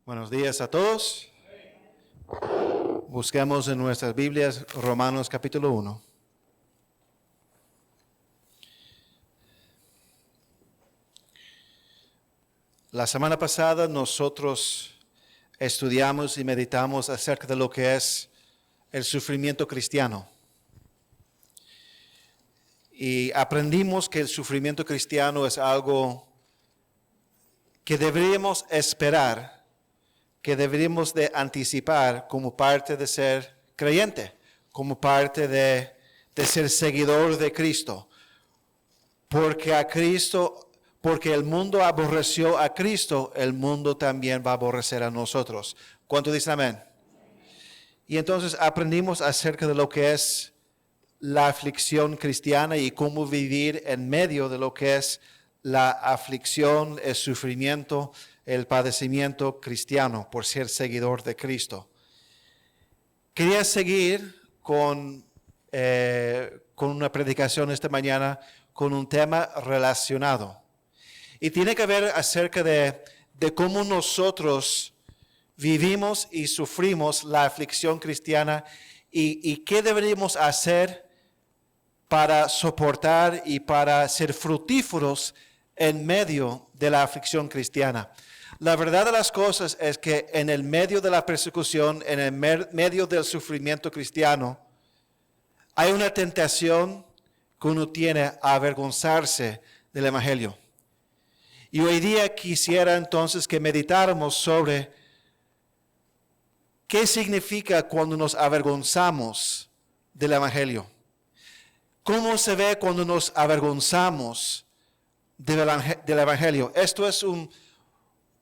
Buenos días a todos. Busquemos en nuestras Biblias Romanos capítulo 1. La semana pasada nosotros estudiamos y meditamos acerca de lo que es el sufrimiento cristiano. Y aprendimos que el sufrimiento cristiano es algo que deberíamos esperar, que deberíamos de anticipar como parte de ser creyente, como parte de ser seguidor de Cristo. Porque el mundo aborreció a Cristo, el mundo también va a aborrecer a nosotros. ¿Cuánto dicen amén? Y entonces aprendimos acerca de lo que es la aflicción cristiana y cómo vivir en medio de lo que es la aflicción, el sufrimiento, el padecimiento cristiano por ser seguidor de Cristo. Quería seguir con una predicación esta mañana con un tema relacionado. Y tiene que ver acerca de cómo nosotros vivimos y sufrimos la aflicción cristiana y qué deberíamos hacer para soportar y para ser fructíferos en medio de la aflicción cristiana. La verdad de las cosas es que en el medio de la persecución, en el medio del sufrimiento cristiano, hay una tentación que uno tiene a avergonzarse del Evangelio. Y hoy día quisiera entonces que meditáramos sobre qué significa cuando nos avergonzamos del Evangelio. ¿Cómo se ve cuando nos avergonzamos del Evangelio? Esto es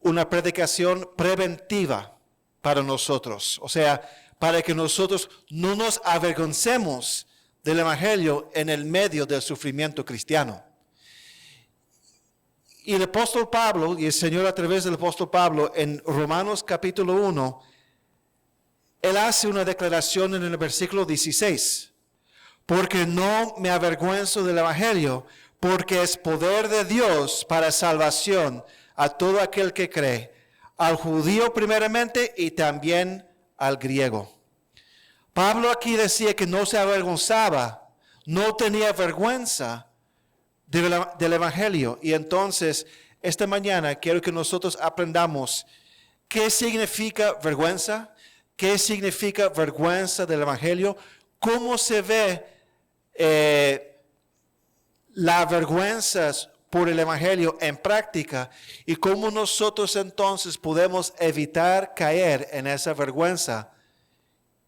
una predicación preventiva para nosotros. O sea, para que nosotros no nos avergoncemos del Evangelio en el medio del sufrimiento cristiano. Y el apóstol Pablo, y el Señor a través del apóstol Pablo, en Romanos capítulo 1, él hace una declaración en el versículo 16. Porque no me avergüenzo del Evangelio, porque es poder de Dios para salvación a todo aquel que cree, al judío primeramente y también al griego. Pablo aquí decía que no se avergonzaba, no tenía vergüenza del Evangelio. Y entonces, esta mañana quiero que nosotros aprendamos qué significa vergüenza, qué significa vergüenza del Evangelio, cómo se ve la vergüenza por el Evangelio en práctica y cómo nosotros entonces podemos evitar caer en esa vergüenza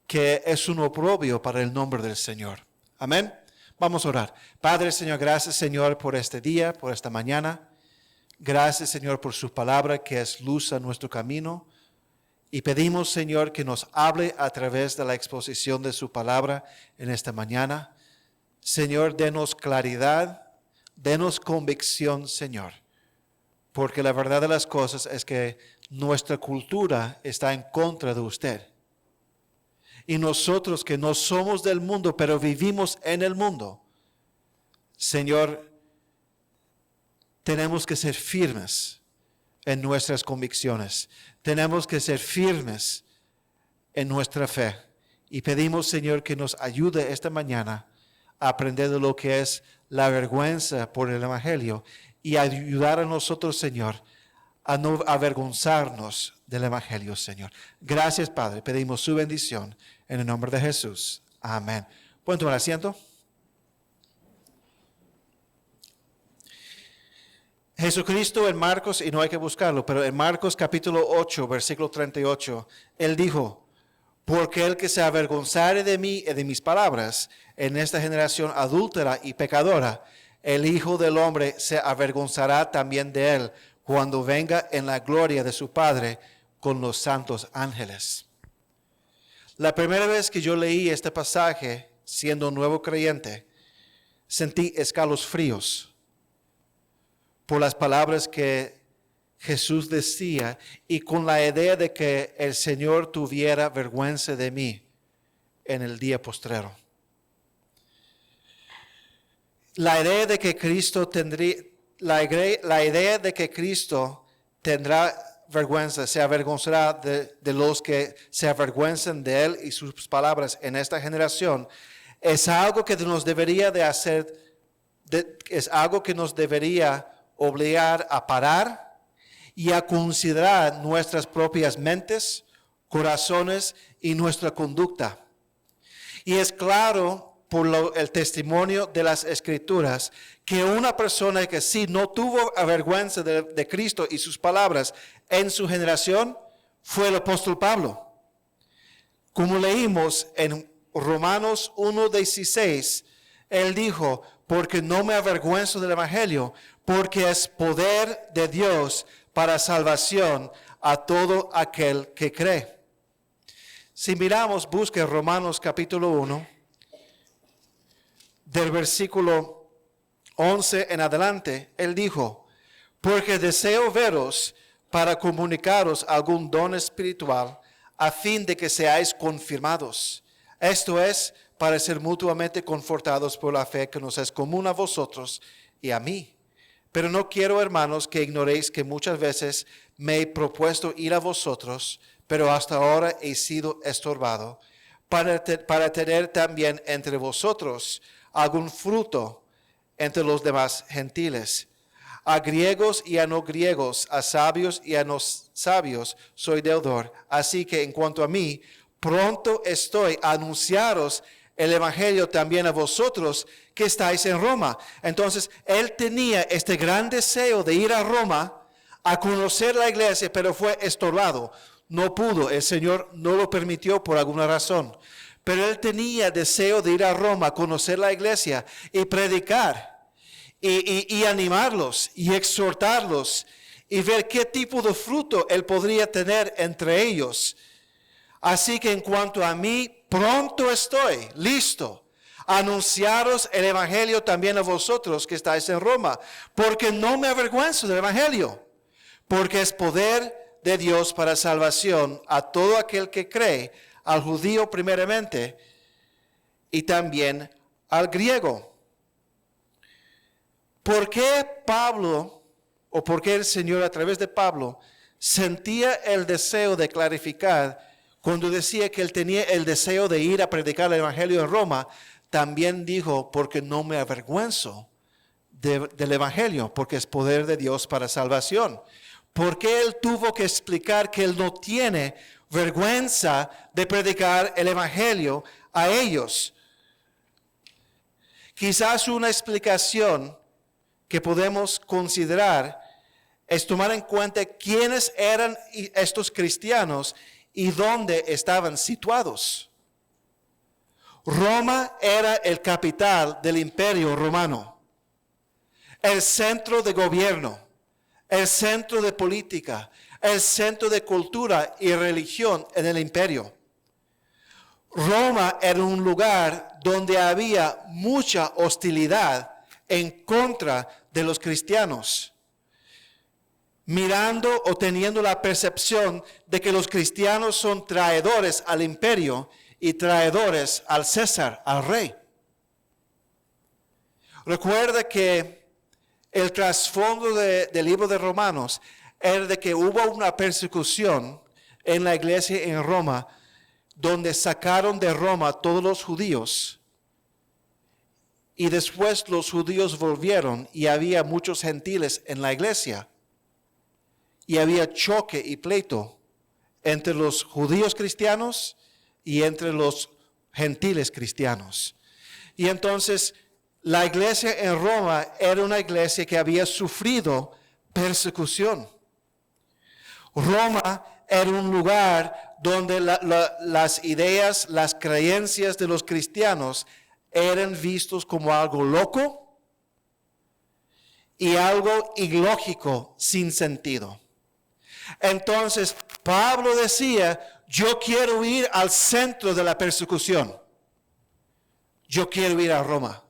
que es un oprobio para el nombre del Señor. Amén. Vamos a orar. Padre, Señor, gracias, Señor, por este día, por esta mañana. Gracias, Señor, por su palabra que es luz a nuestro camino. Y pedimos, Señor, que nos hable a través de la exposición de su palabra en esta mañana. Señor, denos claridad, denos convicción, Señor, porque la verdad de las cosas es que nuestra cultura está en contra de usted. Y nosotros que no somos del mundo, pero vivimos en el mundo, Señor, tenemos que ser firmes en nuestras convicciones. Tenemos que ser firmes en nuestra fe. Y pedimos, Señor, que nos ayude esta mañana a aprender de lo que es la vergüenza por el Evangelio y ayudar a nosotros, Señor, a no avergonzarnos del Evangelio, Señor. Gracias, Padre. Pedimos su bendición en el nombre de Jesús. Amén. ¿Pueden tomar asiento? Jesucristo en Marcos, y no hay que buscarlo, pero en Marcos capítulo 8, versículo 38, Él dijo: porque el que se avergonzare de mí y de mis palabras en esta generación adúltera y pecadora, el Hijo del Hombre se avergonzará también de él cuando venga en la gloria de su Padre con los santos ángeles. La primera vez que yo leí este pasaje, siendo un nuevo creyente, sentí escalofríos por las palabras que Jesús decía y con la idea de que el Señor tuviera vergüenza de mí en el día postrero. La idea de que Cristo tendrá vergüenza, se avergonzará de los que se avergüenzan de él y sus palabras en esta generación, es algo que nos debería de hacer, es algo que nos debería obligar a parar y a considerar nuestras propias mentes, corazones y nuestra conducta. Y es claro por el testimonio de las Escrituras que una persona que sí no tuvo vergüenza de Cristo y sus palabras en su generación fue el apóstol Pablo. Como leímos en Romanos 1:16, él dijo, porque no me avergüenzo del Evangelio, porque es poder de Dios para salvación a todo aquel que cree. Si miramos, busque Romanos capítulo 1, del versículo 11 en adelante, él dijo, porque deseo veros para comunicaros algún don espiritual, a fin de que seáis confirmados. Esto es, para ser mutuamente confortados por la fe que nos es común a vosotros y a mí. Pero no quiero, hermanos, que ignoréis que muchas veces me he propuesto ir a vosotros, pero hasta ahora he sido estorbado, para tener también entre vosotros algún fruto entre los demás gentiles. A griegos y a no griegos, a sabios y a no sabios, soy deudor. Así que en cuanto a mí, pronto estoy a anunciaros el evangelio también a vosotros que estáis en Roma. Entonces, él tenía este gran deseo de ir a Roma a conocer la iglesia, pero fue estorbado. No pudo, el Señor no lo permitió por alguna razón. Pero él tenía deseo de ir a Roma, conocer la iglesia y predicar. Y animarlos y exhortarlos y ver qué tipo de fruto él podría tener entre ellos. Así que en cuanto a mí, pronto estoy listo a anunciaros el evangelio también a vosotros que estáis en Roma, porque no me avergüenzo del evangelio, porque es poder de Dios para salvación a todo aquel que cree, al judío primeramente y también al griego. ¿Por qué Pablo, o por qué el Señor a través de Pablo, sentía el deseo de clarificar cuando decía que él tenía el deseo de ir a predicar el Evangelio en Roma? También dijo, porque no me avergüenzo del Evangelio, porque es poder de Dios para salvación. ¿Por qué él tuvo que explicar que él no tiene vergüenza de predicar el Evangelio a ellos? Quizás una explicación que podemos considerar es tomar en cuenta quiénes eran estos cristianos y dónde estaban situados. Roma era el capital del imperio romano, el centro de gobierno, el centro de política, el centro de cultura y religión en el imperio. Roma era un lugar donde había mucha hostilidad en contra de los cristianos, mirando o teniendo la percepción de que los cristianos son traidores al imperio y traidores al César, al rey. Recuerda que el trasfondo del libro de Romanos era de que hubo una persecución en la iglesia en Roma, donde sacaron de Roma todos los judíos. Y después los judíos volvieron y había muchos gentiles en la iglesia. Y había choque y pleito entre los judíos cristianos y entre los gentiles cristianos. Y entonces la iglesia en Roma era una iglesia que había sufrido persecución. Roma era un lugar donde las ideas, las creencias de los cristianos eran vistos como algo loco y algo ilógico, sin sentido. Entonces, Pablo decía, yo quiero ir al centro de la persecución. Yo quiero ir a Roma.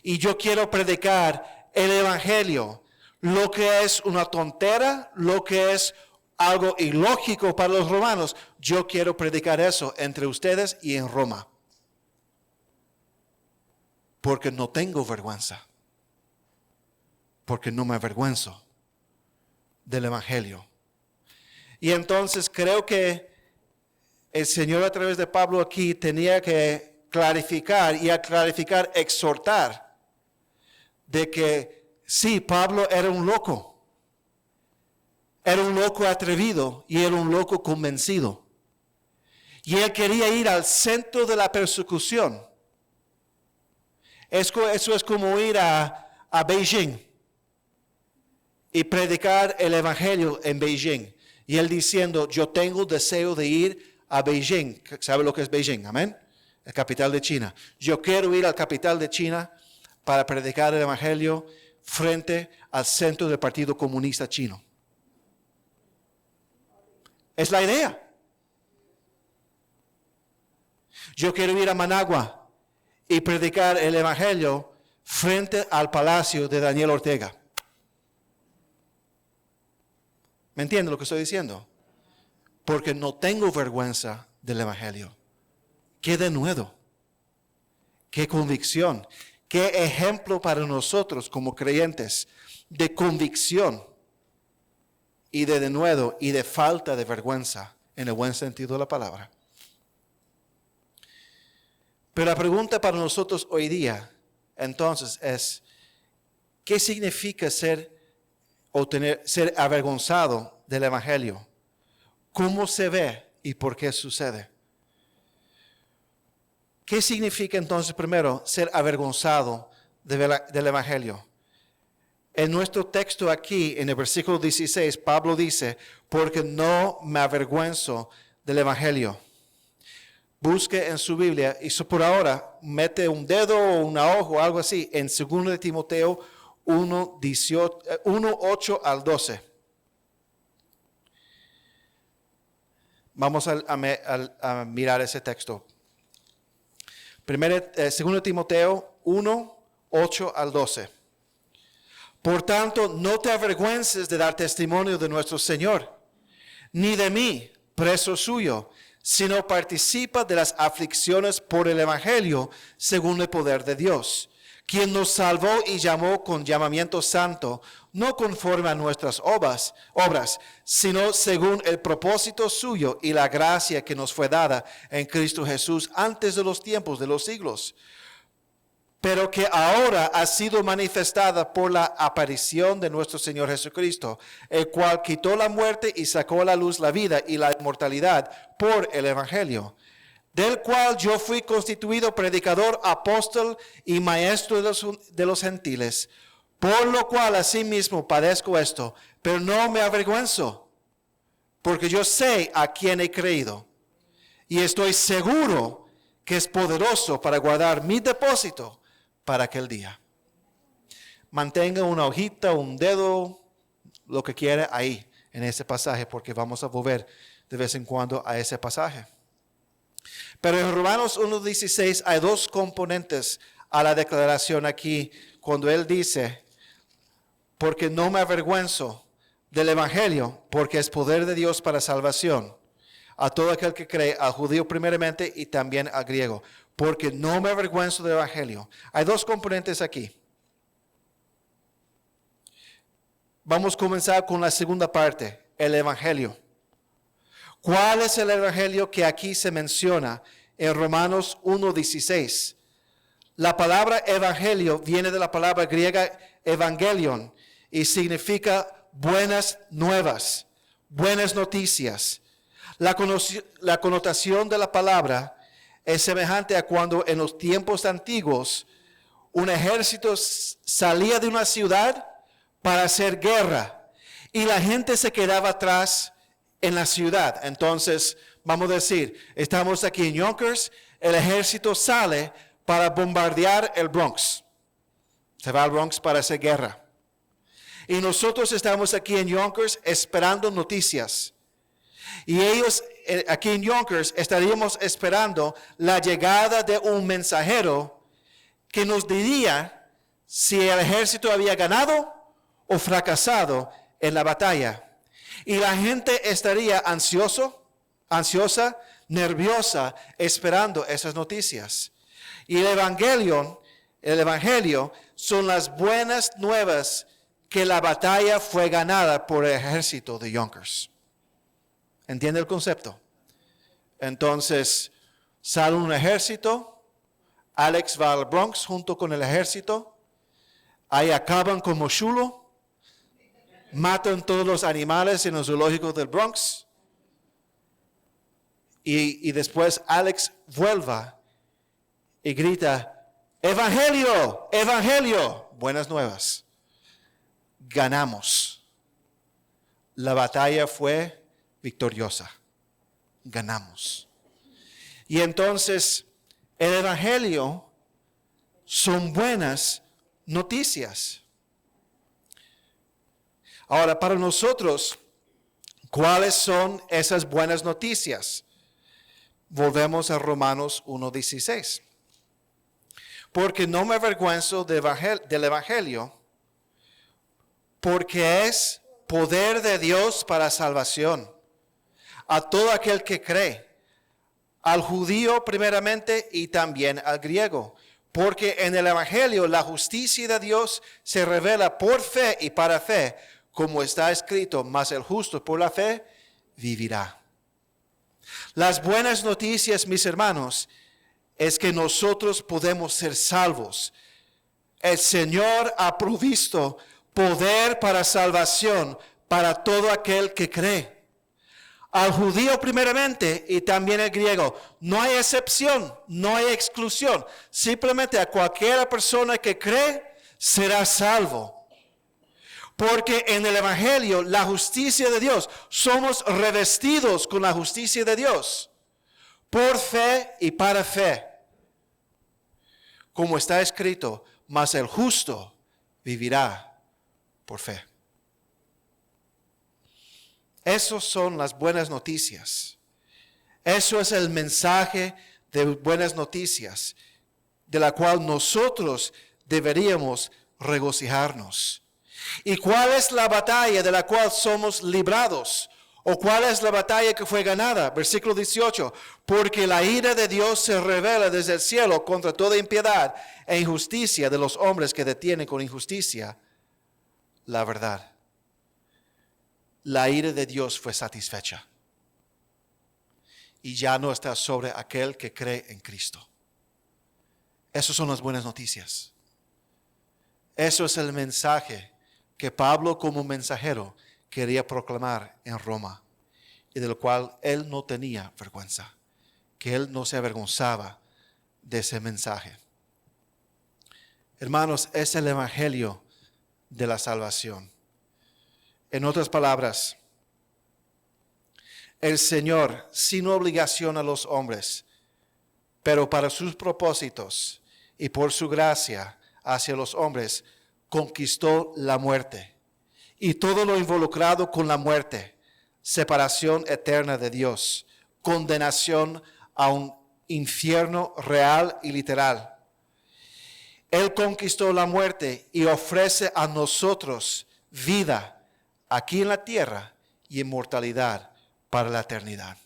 Y yo quiero predicar el evangelio. Lo que es una tontera, lo que es algo ilógico para los romanos, yo quiero predicar eso entre ustedes y en Roma. Porque no tengo vergüenza. Porque no me avergüenzo del evangelio. Y entonces creo que el Señor a través de Pablo aquí tenía que clarificar y al clarificar exhortar de que sí, Pablo era un loco. Era un loco atrevido y era un loco convencido. Y él quería ir al centro de la persecución. Eso es como ir a Beijing y predicar el evangelio en Beijing. Y él diciendo, yo tengo deseo de ir a Beijing. ¿Sabe lo que es Beijing? Amén. La capital de China. Yo quiero ir a la capital de China para predicar el evangelio frente al centro del Partido Comunista Chino. Es la idea. Yo quiero ir a Managua y predicar el evangelio frente al palacio de Daniel Ortega. ¿Me entienden lo que estoy diciendo? Porque no tengo vergüenza del evangelio. Qué denuedo, qué convicción, qué ejemplo para nosotros como creyentes de convicción y de denuedo y de falta de vergüenza en el buen sentido de la palabra. Pero la pregunta para nosotros hoy día, entonces, es, ¿qué significa ser avergonzado del evangelio? ¿Cómo se ve y por qué sucede? ¿Qué significa entonces primero ser avergonzado del evangelio? En nuestro texto aquí, en el versículo 16, Pablo dice, porque no me avergüenzo del evangelio. Busque en su Biblia y por ahora mete un dedo o una hoja o algo así en 2 de Timoteo 1, 8 al 12. Vamos a mirar ese texto. 2 Timoteo 1, 8 al 12. Por tanto, no te avergüences de dar testimonio de nuestro Señor, ni de mí, preso suyo, sino participa de las aflicciones por el Evangelio, según el poder de Dios, quien nos salvó y llamó con llamamiento santo, no conforme a nuestras obras, sino según el propósito suyo y la gracia que nos fue dada en Cristo Jesús antes de los tiempos de los siglos, pero que ahora ha sido manifestada por la aparición de nuestro Señor Jesucristo, el cual quitó la muerte y sacó a la luz la vida y la inmortalidad por el Evangelio, del cual yo fui constituido predicador, apóstol y maestro de los gentiles, por lo cual asimismo padezco esto, pero no me avergüenzo, porque yo sé a quién he creído, y estoy seguro que es poderoso para guardar mi depósito para aquel día. Mantenga una hojita, un dedo, lo que quiera ahí en ese pasaje, porque vamos a volver de vez en cuando a ese pasaje. Pero en Romanos 1:16 hay dos componentes a la declaración aquí, cuando él dice, porque no me avergüenzo del evangelio, porque es poder de Dios para salvación a todo aquel que cree, al judío primeramente y también al griego, porque no me avergüenzo del evangelio. Hay dos componentes aquí. Vamos a comenzar con la segunda parte, el evangelio. ¿Cuál es el evangelio que aquí se menciona en Romanos 1:16? La palabra evangelio viene de la palabra griega evangelion y significa buenas nuevas, buenas noticias. La connotación de la palabra es semejante a cuando en los tiempos antiguos un ejército salía de una ciudad para hacer guerra y la gente se quedaba atrás en la ciudad. Entonces, vamos a decir, estamos aquí en Yonkers, el ejército sale para bombardear el Bronx. Se va al Bronx para hacer guerra. Y nosotros estamos aquí en Yonkers esperando noticias. Y ellos aquí en Yonkers estaríamos esperando la llegada de un mensajero que nos diría si el ejército había ganado o fracasado en la batalla. Y la gente estaría ansiosa, nerviosa, esperando esas noticias. Y el evangelio son las buenas nuevas que la batalla fue ganada por el ejército de Yonkers. ¿Entiende el concepto? Entonces, sale un ejército, Alex va al Bronx junto con el ejército, ahí acaban con Moshulu, matan todos los animales en los zoológicos del Bronx, y después Alex vuelva y grita, ¡Evangelio! ¡Evangelio! Buenas nuevas. Ganamos. La batalla fue victoriosa. Ganamos. Y entonces el Evangelio son buenas noticias. Ahora, para nosotros, ¿cuáles son esas buenas noticias? Volvemos a Romanos 1:16. Porque no me avergüenzo del Evangelio, porque es poder de Dios para salvación a todo aquel que cree, al judío primeramente y también al griego. Porque en el Evangelio la justicia de Dios se revela por fe y para fe, como está escrito, mas el justo por la fe vivirá. Las buenas noticias, mis hermanos, es que nosotros podemos ser salvos. El Señor ha provisto poder para salvación para todo aquel que cree. Al judío primeramente y también al griego. No hay excepción, no hay exclusión. Simplemente a cualquier persona que cree será salvo. Porque en el Evangelio la justicia de Dios, somos revestidos con la justicia de Dios. Por fe y para fe. Como está escrito, mas el justo vivirá por fe. Esas son las buenas noticias. Eso es el mensaje de buenas noticias, de la cual nosotros deberíamos regocijarnos. ¿Y cuál es la batalla de la cual somos librados? ¿O cuál es la batalla que fue ganada? Versículo 18. Porque la ira de Dios se revela desde el cielo contra toda impiedad e injusticia de los hombres que detienen con injusticia la verdad. La ira de Dios fue satisfecha. Y ya no está sobre aquel que cree en Cristo. Esas son las buenas noticias. Eso es el mensaje que Pablo como mensajero quería proclamar en Roma, y del cual él no tenía vergüenza, que él no se avergonzaba de ese mensaje. Hermanos, es el Evangelio de la salvación. En otras palabras, el Señor, sin obligación a los hombres, pero para sus propósitos y por su gracia hacia los hombres, conquistó la muerte y todo lo involucrado con la muerte, separación eterna de Dios, condenación a un infierno real y literal. Él conquistó la muerte y ofrece a nosotros vida aquí en la tierra y inmortalidad para la eternidad,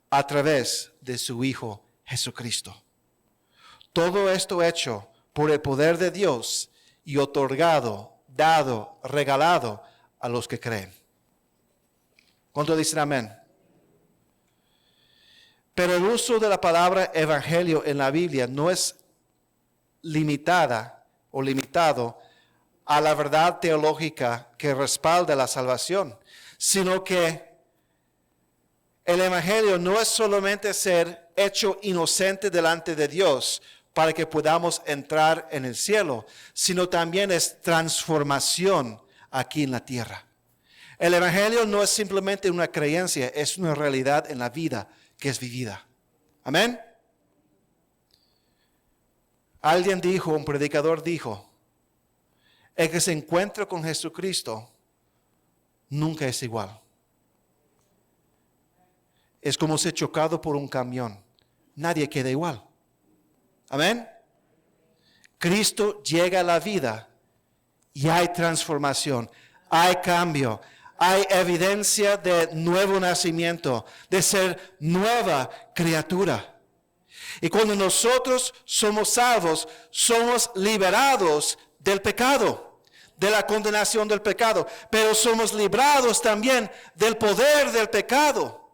a través de su Hijo Jesucristo. Todo esto hecho por el poder de Dios y otorgado, dado, regalado a los que creen. ¿Cuántos dicen amén? Pero el uso de la palabra evangelio en la Biblia no es limitada o limitado a la verdad teológica que respalda la salvación, sino que el evangelio no es solamente ser hecho inocente delante de Dios para que podamos entrar en el cielo, sino también es transformación aquí en la tierra. El evangelio no es simplemente una creencia, es una realidad en la vida que es vivida. Amén. Alguien dijo, un predicador dijo, el que se encuentra con Jesucristo nunca es igual. Es como ser chocado por un camión. Nadie queda igual. Amén. Cristo llega a la vida y hay transformación, hay cambio, hay evidencia de nuevo nacimiento, de ser nueva criatura. Y cuando nosotros somos salvos, somos liberados del pecado. de la condenación del pecado, pero somos librados también del poder del pecado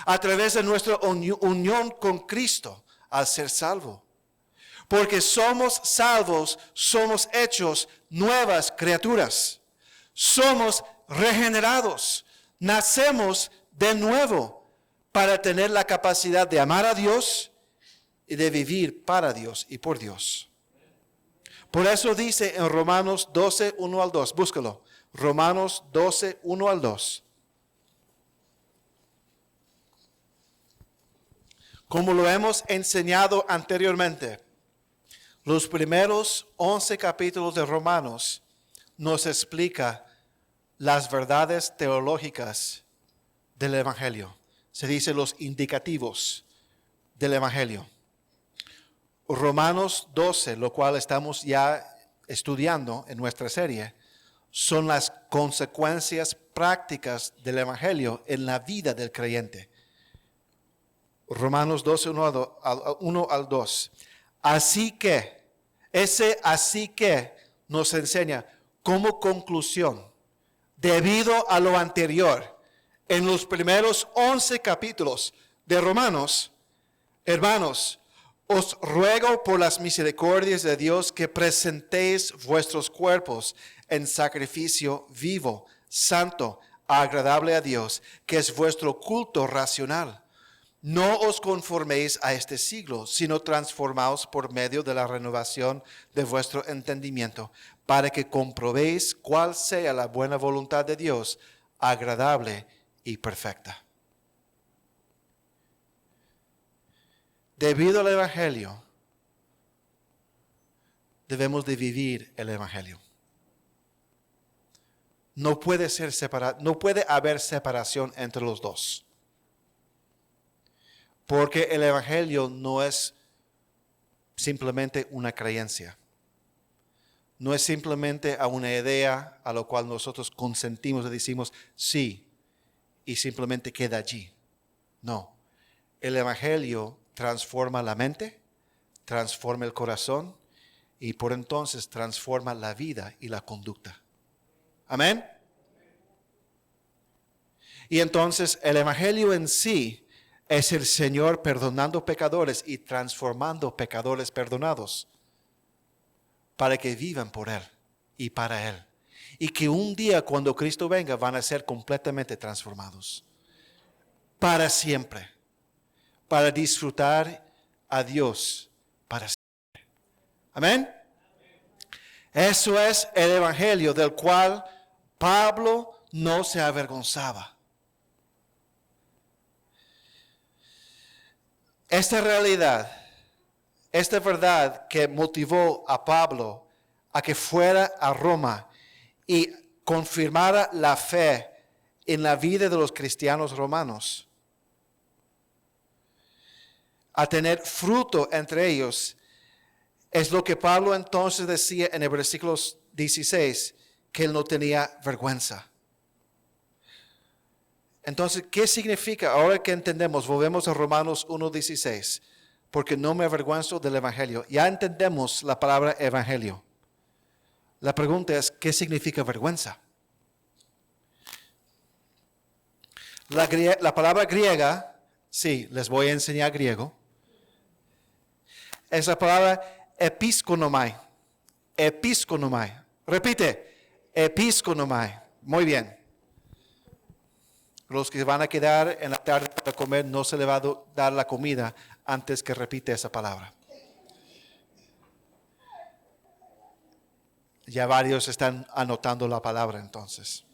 a través de nuestra unión con Cristo al ser salvo. Porque somos salvos, somos hechos nuevas criaturas. Somos regenerados, nacemos de nuevo para tener la capacidad de amar a Dios y de vivir para Dios y por Dios. Por eso dice en Romanos 12, 1 al 2, búscalo. Romanos 12, 1 al 2. Como lo hemos enseñado anteriormente, los primeros 11 capítulos de Romanos nos explica las verdades teológicas del Evangelio. Se dice los indicativos del Evangelio. Romanos 12, lo cual estamos ya estudiando en nuestra serie, son las consecuencias prácticas del Evangelio en la vida del creyente. Romanos 12, 1 al 2. Así que nos enseña como conclusión, debido a lo anterior, en los primeros 11 capítulos de Romanos, hermanos, os ruego por las misericordias de Dios que presentéis vuestros cuerpos en sacrificio vivo, santo, agradable a Dios, que es vuestro culto racional. No os conforméis a este siglo, sino transformaos por medio de la renovación de vuestro entendimiento, para que comprobéis cuál sea la buena voluntad de Dios, agradable y perfecta. Debido al Evangelio, debemos de vivir el Evangelio. No puede haber separación entre los dos. Porque el Evangelio no es simplemente una creencia. No es simplemente a una idea a la cual nosotros consentimos y decimos sí y simplemente queda allí. No. El Evangelio transforma la mente, transforma el corazón y por entonces transforma la vida y la conducta. Amén. Y entonces el Evangelio en sí es el Señor perdonando pecadores y transformando pecadores perdonados para que vivan por Él y para Él. Y que un día cuando Cristo venga van a ser completamente transformados. Para siempre. Para disfrutar a Dios para siempre. Amén. Eso es el Evangelio del cual Pablo no se avergonzaba. Esta realidad, esta verdad que motivó a Pablo a que fuera a Roma y confirmara la fe en la vida de los cristianos romanos, a tener fruto entre ellos, es lo que Pablo entonces decía en el versículo 16, que él no tenía vergüenza. Entonces, ¿qué significa? Ahora que entendemos, volvemos a Romanos 1:16, porque no me avergüenzo del Evangelio. Ya entendemos la palabra Evangelio. La pregunta es, ¿qué significa vergüenza? La palabra griega, sí, les voy a enseñar griego, es la palabra episkonomai. Episkonomai. Repite, episkonomai. Muy bien. Los que van a quedar en la tarde para comer, no se le va a dar la comida antes que repite esa palabra. Ya varios están anotando la palabra entonces.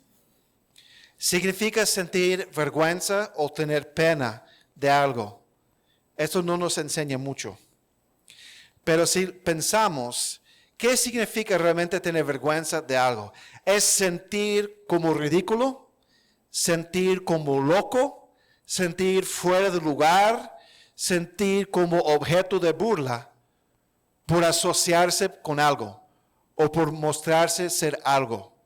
Significa sentir vergüenza o tener pena de algo. Esto no nos enseña mucho. Pero si pensamos, ¿qué significa realmente tener vergüenza de algo? ¿Es sentir como ridículo? ¿Sentir como loco? ¿Sentir fuera de lugar? ¿Sentir como objeto de burla por asociarse con algo o por mostrarse ser algo?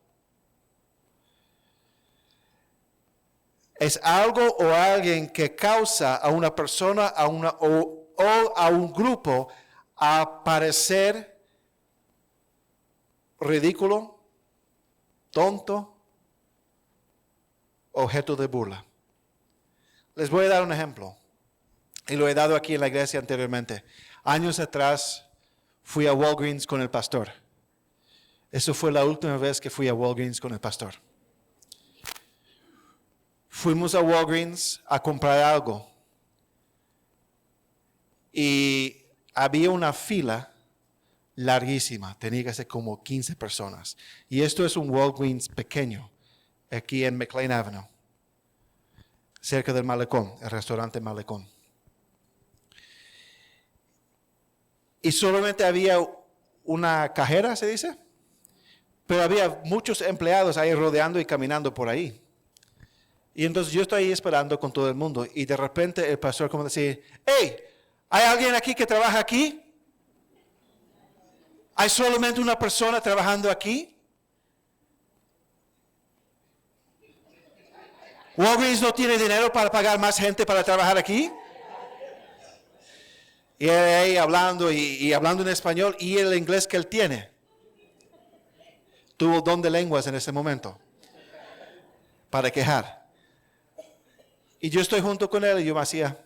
Es algo o alguien que causa a una persona o a un grupo a parecer ridículo, tonto, objeto de burla. Les voy a dar un ejemplo. Y lo he dado aquí en la iglesia anteriormente. Años atrás fui a Walgreens con el pastor. Eso fue la última vez que fui a Walgreens con el pastor. Fuimos a Walgreens a comprar algo. Y había una fila larguísima. Tenía que ser como 15 personas. Y esto es un Walgreens pequeño, aquí en McLean Avenue, cerca del Malecón, el restaurante Malecón. Y solamente había una cajera, se dice, pero había muchos empleados ahí rodeando y caminando por ahí. Y entonces yo estoy ahí esperando con todo el mundo y de repente el pastor como decía, hey, ¿hay alguien aquí que trabaja aquí? ¿Hay solamente una persona trabajando aquí? ¿Walgreens no tiene dinero para pagar más gente para trabajar aquí? Y él ahí hablando y hablando en español y el inglés que él tiene. Tuvo don de lenguas en ese momento para quejar. Y yo estoy junto con él y yo me hacía.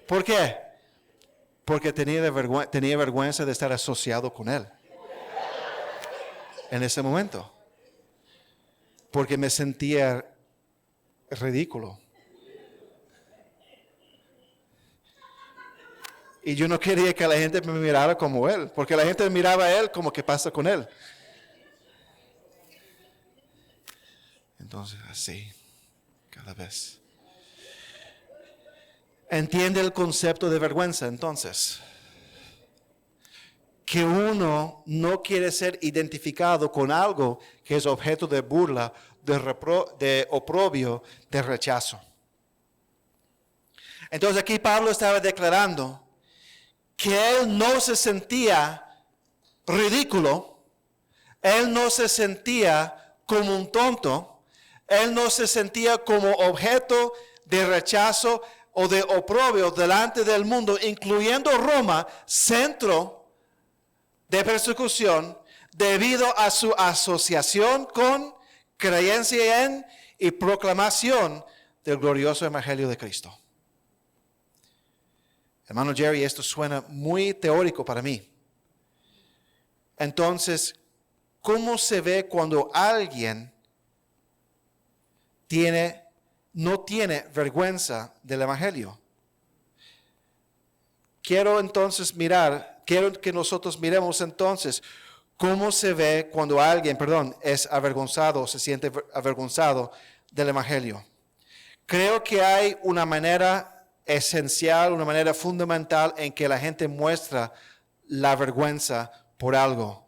¿Por qué? Porque tenía vergüenza de estar asociado con él en ese momento. Porque me sentía ridículo. Y yo no quería que la gente me mirara como él, porque la gente miraba a él como que pasa con él. Entonces, así, cada vez. Entiende el concepto de vergüenza, entonces. Que uno no quiere ser identificado con algo que es objeto de burla, de oprobio, de rechazo. Entonces aquí Pablo estaba declarando que él no se sentía ridículo, él no se sentía como un tonto, él no se sentía como objeto de rechazo o de oprobio delante del mundo, incluyendo Roma, centro de persecución, debido a su asociación con, creencia en y proclamación del glorioso evangelio de Cristo. Hermano Jerry, esto suena muy teórico para mí. Entonces, ¿cómo se ve cuando alguien no tiene vergüenza del evangelio? Quiero que nosotros miremos entonces cómo se ve cuando alguien, es avergonzado o se siente avergonzado del evangelio. Creo que hay una manera esencial, una manera fundamental en que la gente muestra la vergüenza por algo,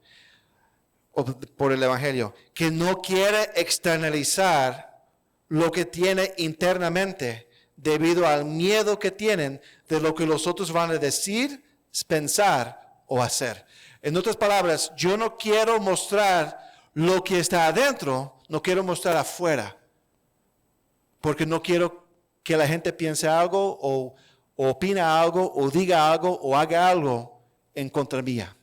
o por el evangelio, que no quiere externalizar lo que tiene internamente debido al miedo que tienen de lo que los otros van a decir, pensar o hacer. En otras palabras, yo no quiero mostrar lo que está adentro, no quiero mostrar afuera, porque no quiero que la gente piense algo o opina algo o diga algo o haga algo en contra mía.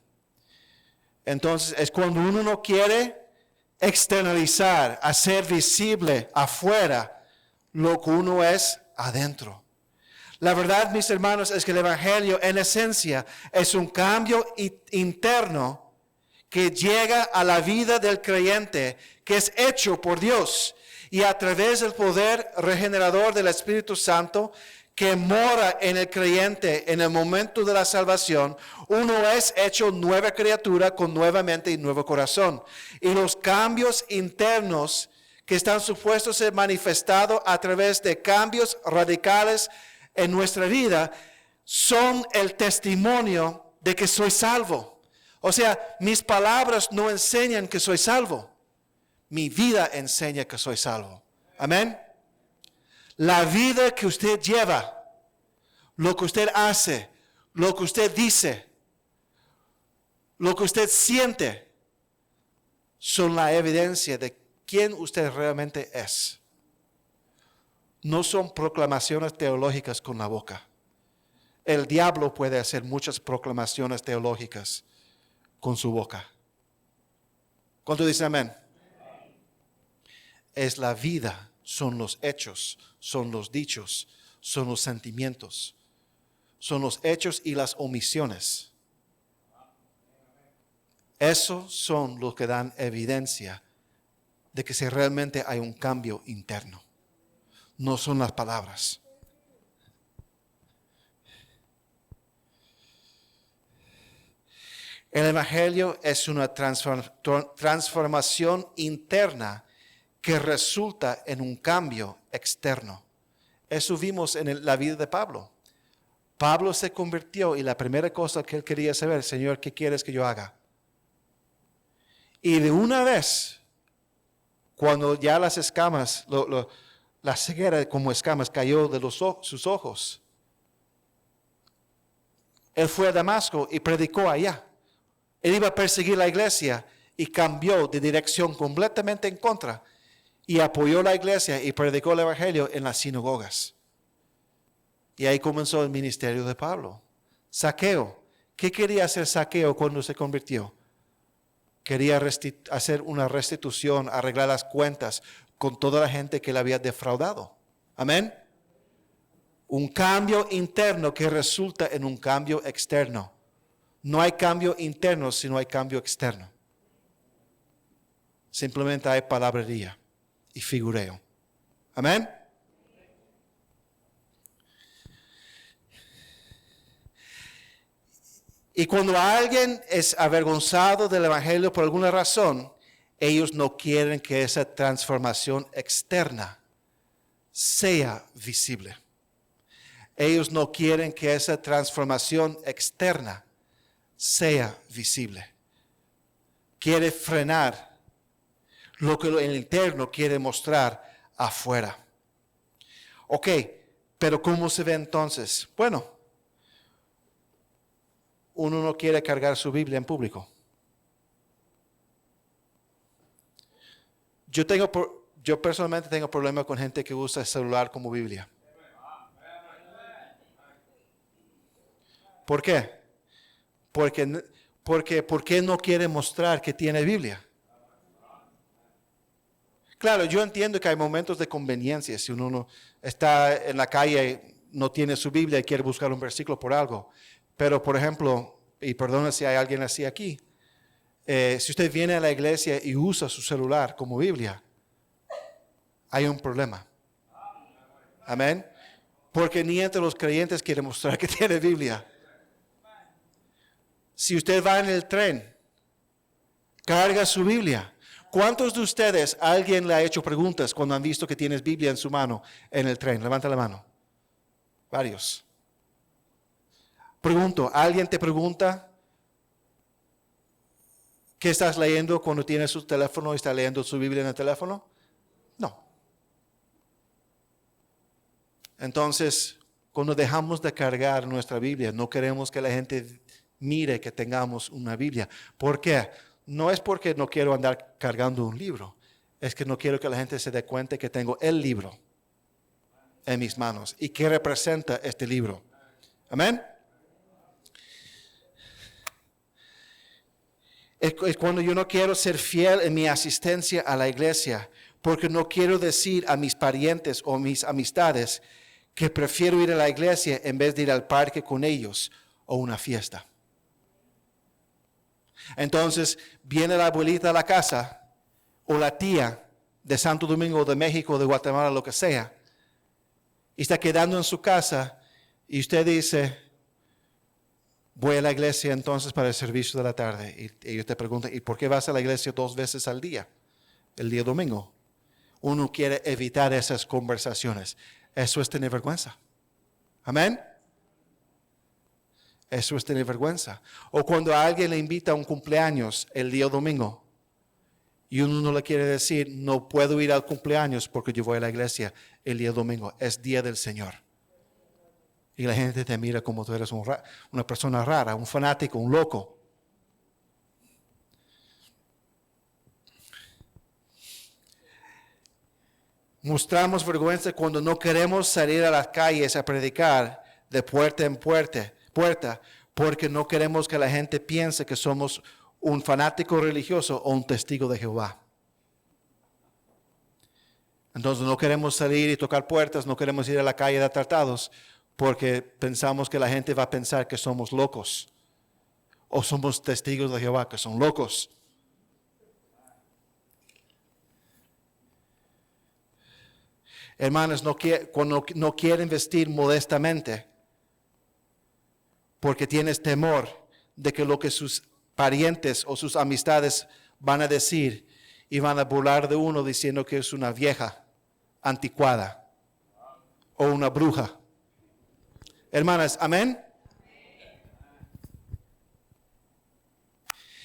Entonces es cuando uno no quiere externalizar, hacer visible afuera lo que uno es adentro. La verdad, mis hermanos, es que el evangelio en esencia es un cambio interno que llega a la vida del creyente, que es hecho por Dios y a través del poder regenerador del Espíritu Santo que mora en el creyente en el momento de la salvación. Uno es hecho nueva criatura con nueva mente y nuevo corazón. Y los cambios internos que están supuestos a ser manifestados a través de cambios radicales en nuestra vida son el testimonio de que soy salvo. O sea, mis palabras no enseñan que soy salvo. Mi vida enseña que soy salvo. Amén. La vida que usted lleva, lo que usted hace, lo que usted dice, lo que usted siente, son la evidencia de quién usted realmente es. No son proclamaciones teológicas con la boca. El diablo puede hacer muchas proclamaciones teológicas con su boca. ¿Cuánto dicen amén? Es la vida, son los hechos, son los dichos, son los sentimientos, son los hechos y las omisiones. Esos son los que dan evidencia de que si realmente hay un cambio interno. No son las palabras. El Evangelio es una transformación interna que resulta en un cambio externo. Eso vimos en la vida de Pablo. Pablo se convirtió y la primera cosa que él quería saber, Señor, ¿qué quieres que yo haga? Y de una vez, cuando ya las escamas, la ceguera como escamas cayó de sus ojos, él fue a Damasco y predicó allá. Él iba a perseguir la iglesia y cambió de dirección completamente en contra y apoyó la iglesia y predicó el evangelio en las sinagogas. Y ahí comenzó el ministerio de Pablo. Zaqueo. ¿Qué quería hacer Zaqueo cuando se convirtió? Quería hacer una restitución, arreglar las cuentas con toda la gente que le había defraudado. Amén. Un cambio interno que resulta en un cambio externo. No hay cambio interno si no hay cambio externo. Simplemente hay palabrería y figureo. Amén. Y cuando alguien es avergonzado del evangelio por alguna razón, ellos no quieren que esa transformación externa sea visible. Ellos no quieren que esa transformación externa sea visible. Quiere frenar lo que el interno quiere mostrar afuera. Ok, pero ¿cómo se ve entonces? Bueno, uno no quiere cargar su Biblia en público. Yo personalmente tengo problemas con gente que usa el celular como Biblia. ¿Por qué? ¿Por qué no quiere mostrar que tiene Biblia? Claro, yo entiendo que hay momentos de conveniencia. Si uno no está en la calle, no tiene su Biblia y quiere buscar un versículo por algo. Pero, por ejemplo, y perdona si hay alguien así aquí, si usted viene a la iglesia y usa su celular como Biblia, hay un problema. Amén. Porque ni entre los creyentes quiere mostrar que tiene Biblia. Si usted va en el tren, carga su Biblia. ¿Cuántos de ustedes, alguien le ha hecho preguntas cuando han visto que tienes Biblia en su mano en el tren? Levanta la mano. Varios. Pregunto, ¿alguien te pregunta qué estás leyendo cuando tienes su teléfono y está leyendo su Biblia en el teléfono? No. Entonces, cuando dejamos de cargar nuestra Biblia, no queremos que la gente mire que tengamos una Biblia. ¿Por qué? No es porque no quiero andar cargando un libro, es que no quiero que la gente se dé cuenta que tengo el libro en mis manos y que representa este libro. Amén. Es cuando yo no quiero ser fiel en mi asistencia a la iglesia, porque no quiero decir a mis parientes o mis amistades que prefiero ir a la iglesia en vez de ir al parque con ellos o una fiesta. Entonces viene la abuelita a la casa o la tía de Santo Domingo, de México, de Guatemala, lo que sea, y está quedando en su casa y usted dice, voy a la iglesia entonces para el servicio de la tarde. Y ellos te preguntan, ¿y por qué vas a la iglesia 2 veces al día? El día domingo. Uno quiere evitar esas conversaciones. Eso es tener vergüenza. Amén. Eso es tener vergüenza. O cuando a alguien le invita a un cumpleaños el día domingo y uno no le quiere decir, no puedo ir al cumpleaños porque yo voy a la iglesia el día domingo. Es día del Señor. Y la gente te mira como tú eres una persona rara, un fanático, un loco. Mostramos vergüenza cuando no queremos salir a las calles a predicar de puerta en puerta, porque no queremos que la gente piense que somos un fanático religioso o un testigo de Jehová. Entonces no queremos salir y tocar puertas, no queremos ir a la calle de tratados, porque pensamos que la gente va a pensar que somos locos, o somos testigos de Jehová que son locos. Hermanos, cuando no quieren vestir modestamente, porque tienes temor de que lo que sus parientes o sus amistades van a decir y van a burlar de uno diciendo que es una vieja anticuada o una bruja. Hermanas, amén.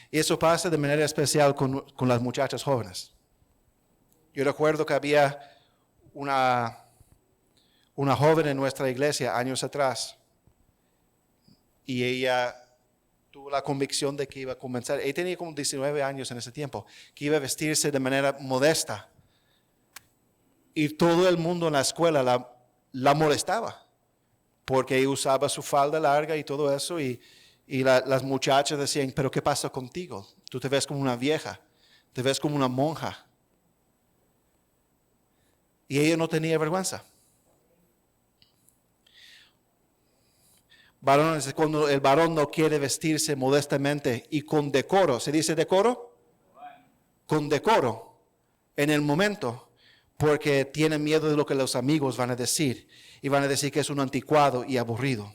Y eso pasa de manera especial con las muchachas jóvenes. Yo recuerdo que había una joven en nuestra iglesia años atrás, y ella tuvo la convicción de que iba a comenzar. Ella tenía como 19 años en ese tiempo, que iba a vestirse de manera modesta. Y todo el mundo en la escuela la molestaba, porque ella usaba su falda larga y todo eso, y las muchachas decían, pero ¿qué pasa contigo? Tú te ves como una vieja, te ves como una monja. Y ella no tenía vergüenza. Varones, cuando el varón no quiere vestirse modestamente y con decoro, ¿se dice decoro? Con decoro, en el momento, porque tiene miedo de lo que los amigos van a decir, y van a decir que es un anticuado y aburrido.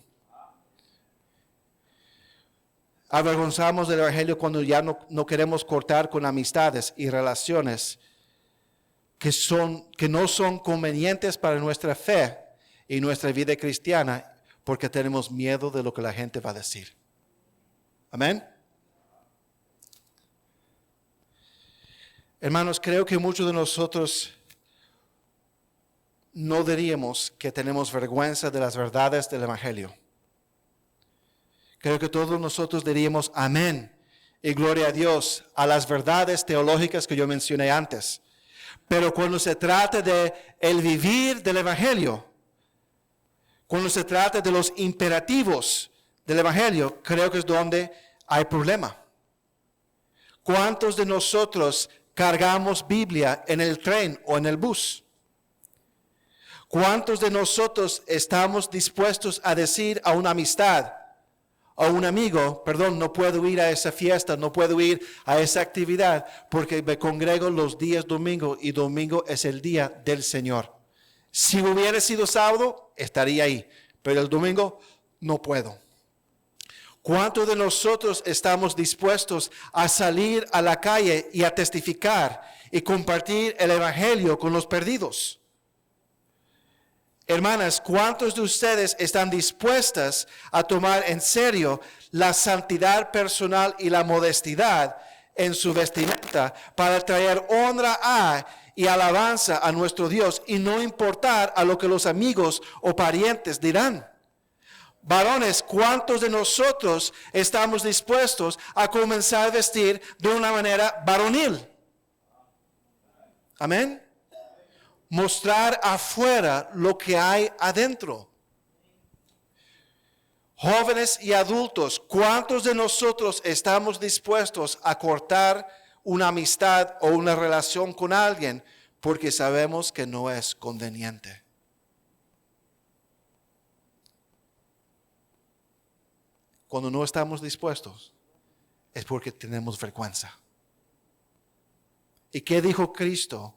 Avergonzamos del Evangelio cuando ya no queremos cortar con amistades y relaciones que no son convenientes para nuestra fe y nuestra vida cristiana, porque tenemos miedo de lo que la gente va a decir. Amén. Hermanos, creo que muchos de nosotros no diríamos que tenemos vergüenza de las verdades del Evangelio. Creo que todos nosotros diríamos amén y gloria a Dios a las verdades teológicas que yo mencioné antes. Pero cuando se trata de el vivir del Evangelio, cuando se trata de los imperativos del Evangelio, creo que es donde hay problema. ¿Cuántos de nosotros cargamos Biblia en el tren o en el bus? ¿Cuántos de nosotros estamos dispuestos a decir a una amistad, a un amigo, perdón, no puedo ir a esa fiesta, no puedo ir a esa actividad porque me congrego los días domingo y domingo es el día del Señor? Si hubiera sido sábado, estaría ahí, pero el domingo no puedo. ¿Cuántos de nosotros estamos dispuestos a salir a la calle y a testificar y compartir el Evangelio con los perdidos? Hermanas, ¿cuántos de ustedes están dispuestas a tomar en serio la santidad personal y la modestidad en su vestimenta para traer honra y alabanza a nuestro Dios y no importar a lo que los amigos o parientes dirán? Varones, ¿cuántos de nosotros estamos dispuestos a comenzar a vestir de una manera varonil? Amén. Mostrar afuera lo que hay adentro. Jóvenes y adultos, ¿cuántos de nosotros estamos dispuestos a cortar una amistad o una relación con alguien porque sabemos que no es conveniente? Cuando no estamos dispuestos es porque tenemos vergüenza. ¿Y qué dijo Cristo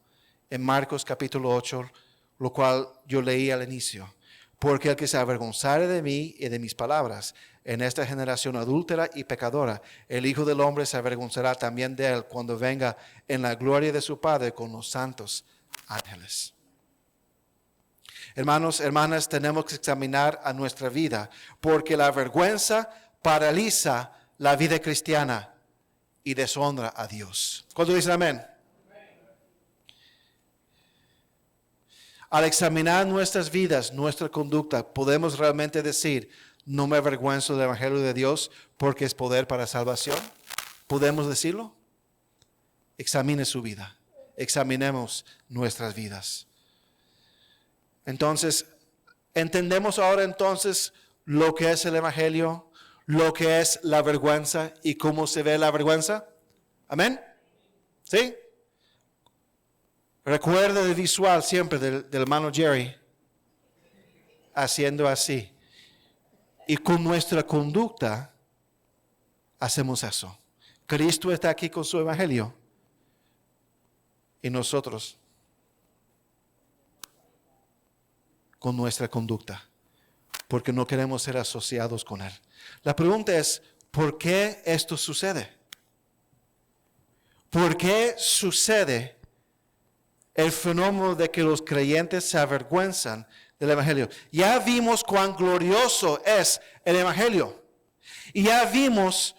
en Marcos capítulo 8, lo cual yo leí al inicio? Porque el que se avergonzare de mí y de mis palabras en esta generación adúltera y pecadora, el Hijo del Hombre se avergonzará también de él cuando venga en la gloria de su Padre con los santos ángeles. Hermanos, hermanas, tenemos que examinar a nuestra vida, porque la vergüenza paraliza la vida cristiana y deshonra a Dios. ¿Cuántos dicen amén? Al examinar nuestras vidas, nuestra conducta, podemos realmente decir, no me avergüenzo del Evangelio de Dios porque es poder para salvación. ¿Podemos decirlo? Examine su vida. Examinemos nuestras vidas. Entonces, ¿Entendemos ahora entonces lo que es el Evangelio, lo que es la vergüenza y cómo se ve la vergüenza? ¿Amén? ¿Sí? Recuerda el visual siempre del hermano Jerry haciendo así. Y con nuestra conducta hacemos eso. Cristo está aquí con su Evangelio y nosotros con nuestra conducta, porque no queremos ser asociados con Él. La pregunta es, ¿por qué esto sucede? ¿Por qué sucede el fenómeno de que los creyentes se avergüenzan del Evangelio? Ya vimos cuán glorioso es el Evangelio. Y ya vimos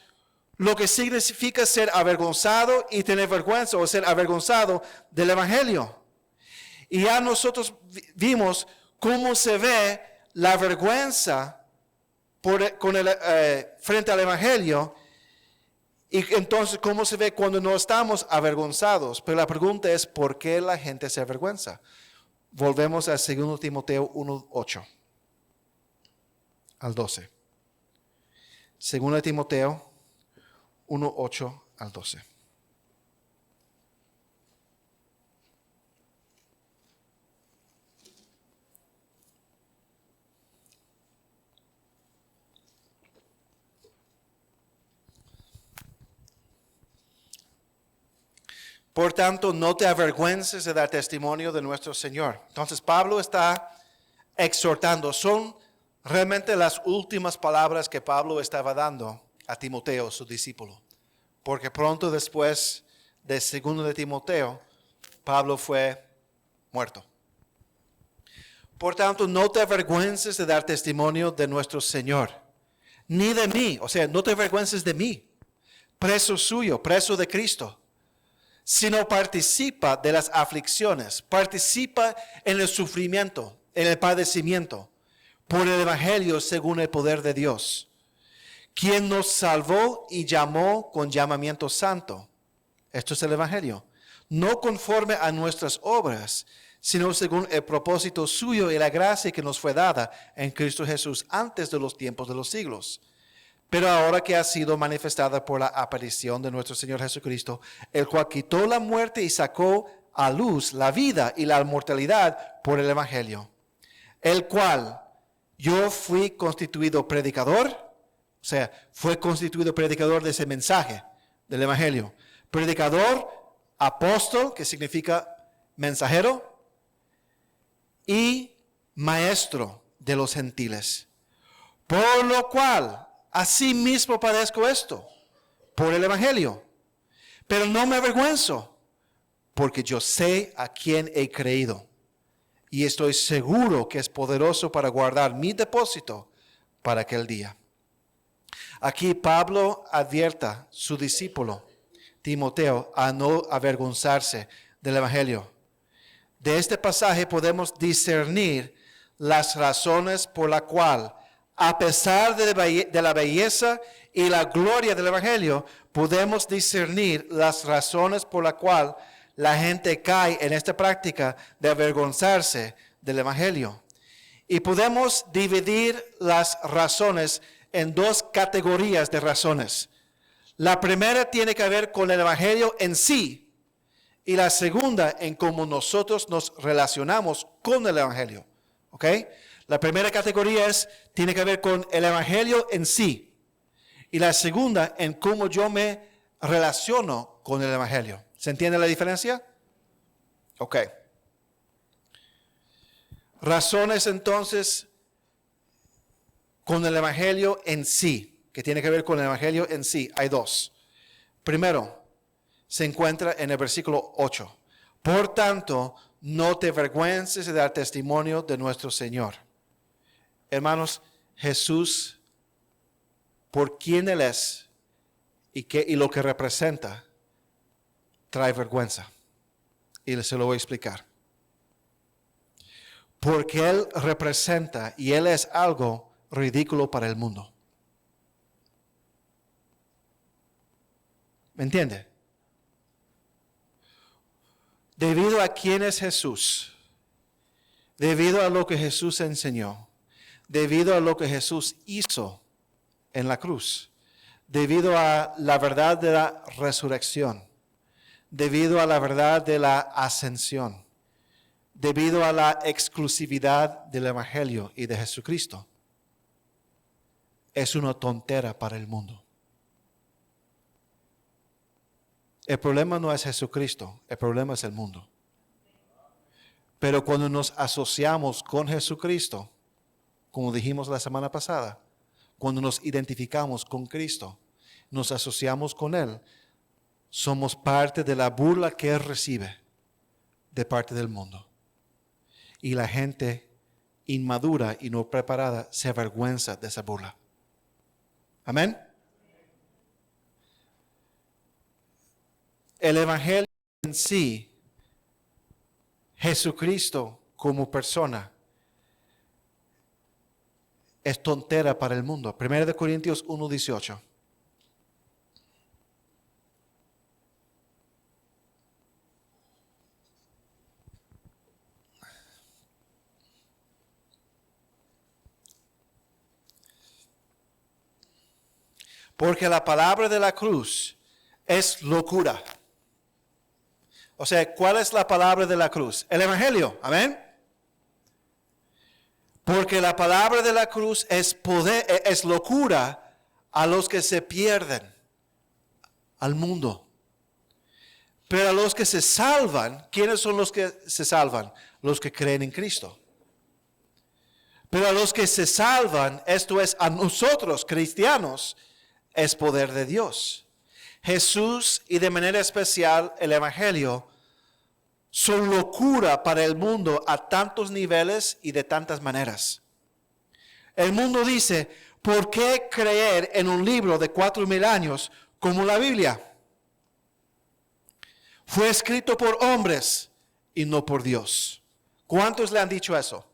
lo que significa ser avergonzado y tener vergüenza o ser avergonzado del Evangelio. Y ya nosotros vimos cómo se ve la vergüenza frente al Evangelio. Y entonces, ¿cómo se ve cuando no estamos avergonzados? Pero la pregunta es, ¿por qué la gente se avergüenza? Volvemos a 2 Timoteo 1:8 al 12. 2 Timoteo 1:8 al 12. Por tanto, no te avergüences de dar testimonio de nuestro Señor. Entonces, Pablo está exhortando. Son realmente las últimas palabras que Pablo estaba dando a Timoteo, su discípulo. Porque pronto después de 2 de Timoteo, Pablo fue muerto. Por tanto, no te avergüences de dar testimonio de nuestro Señor, ni de mí. O sea, no te avergüences de mí, preso suyo, preso de Cristo, sino participa de las aflicciones, participa en el sufrimiento, en el padecimiento, por el Evangelio según el poder de Dios, quien nos salvó y llamó con llamamiento santo. Esto es el Evangelio. No conforme a nuestras obras, sino según el propósito suyo y la gracia que nos fue dada en Cristo Jesús antes de los tiempos de los siglos. Pero ahora que ha sido manifestada por la aparición de nuestro Señor Jesucristo, el cual quitó la muerte y sacó a luz la vida y la inmortalidad por el Evangelio, el cual yo fui constituido predicador, o sea, fue constituido predicador de ese mensaje del Evangelio. Predicador, apóstol, que significa mensajero, y maestro de los gentiles. Por lo cual, asimismo padezco esto, por el Evangelio. Pero no me avergüenzo, porque yo sé a quién he creído. Y estoy seguro que es poderoso para guardar mi depósito para aquel día. Aquí Pablo advierte a su discípulo, Timoteo, a no avergonzarse del Evangelio. De este pasaje podemos discernir las razones por la cual, a pesar de la belleza y la gloria del Evangelio, podemos discernir las razones por la cual la gente cae en esta práctica de avergonzarse del Evangelio. Y podemos dividir las razones en dos categorías de razones. La primera tiene que ver con el Evangelio en sí, y la segunda en cómo nosotros nos relacionamos con el Evangelio. ¿Ok? La primera categoría tiene que ver con el Evangelio en sí. Y la segunda en cómo yo me relaciono con el Evangelio. ¿Se entiende la diferencia? Ok. Razones entonces con el Evangelio en sí, que tiene que ver con el Evangelio en sí. Hay dos. Primero, se encuentra en el versículo 8. Por tanto, no te avergüences de dar testimonio de nuestro Señor. Hermanos, Jesús, por quien Él es y lo que representa, trae vergüenza. Y se lo voy a explicar. Porque Él representa y Él es algo ridículo para el mundo. ¿Me entiende? Debido a quién es Jesús, debido a lo que Jesús enseñó, debido a lo que Jesús hizo en la cruz, debido a la verdad de la resurrección, debido a la verdad de la ascensión, debido a la exclusividad del Evangelio y de Jesucristo, es una tontera para el mundo. El problema no es Jesucristo, el problema es el mundo. Pero cuando nos asociamos con Jesucristo, como dijimos la semana pasada, cuando nos identificamos con Cristo, nos asociamos con Él, somos parte de la burla que Él recibe de parte del mundo. Y la gente inmadura y no preparada se avergüenza de esa burla. Amén. El Evangelio en sí, Jesucristo como persona, es tontera para el mundo. 1 Corintios 1:18. Porque la palabra de la cruz es locura. O sea, ¿cuál es la palabra de la cruz? El Evangelio, amén. Porque la palabra de la cruz es poder, es locura a los que se pierden, al mundo. Pero a los que se salvan, ¿quiénes son los que se salvan? Los que creen en Cristo. Pero a los que se salvan, esto es a nosotros, cristianos, es poder de Dios. Jesús y de manera especial el Evangelio son locura para el mundo a tantos niveles y de tantas maneras. El mundo dice, ¿por qué creer en un libro de 4,000 años como la Biblia? Fue escrito por hombres y no por Dios. ¿Cuántos le han dicho eso?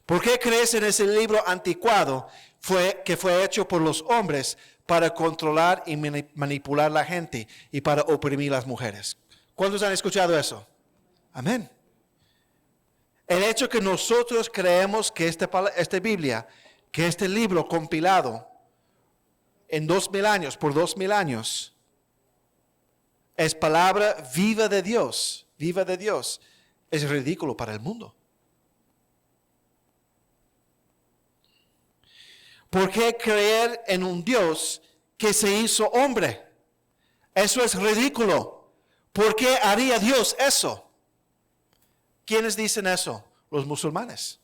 ¿Por qué crees en ese libro anticuado que fue hecho por los hombres para controlar y manipular la gente y para oprimir las mujeres? ¿Cuántos han escuchado eso? Amén. El hecho que nosotros creemos que esta Biblia, que este libro compilado en 2,000 años, por 2,000 años, es palabra viva de Dios, es ridículo para el mundo. ¿Por qué creer en un Dios que se hizo hombre? Eso es ridículo. ¿Por qué haría Dios eso? ¿Quiénes dicen eso? Los musulmanes.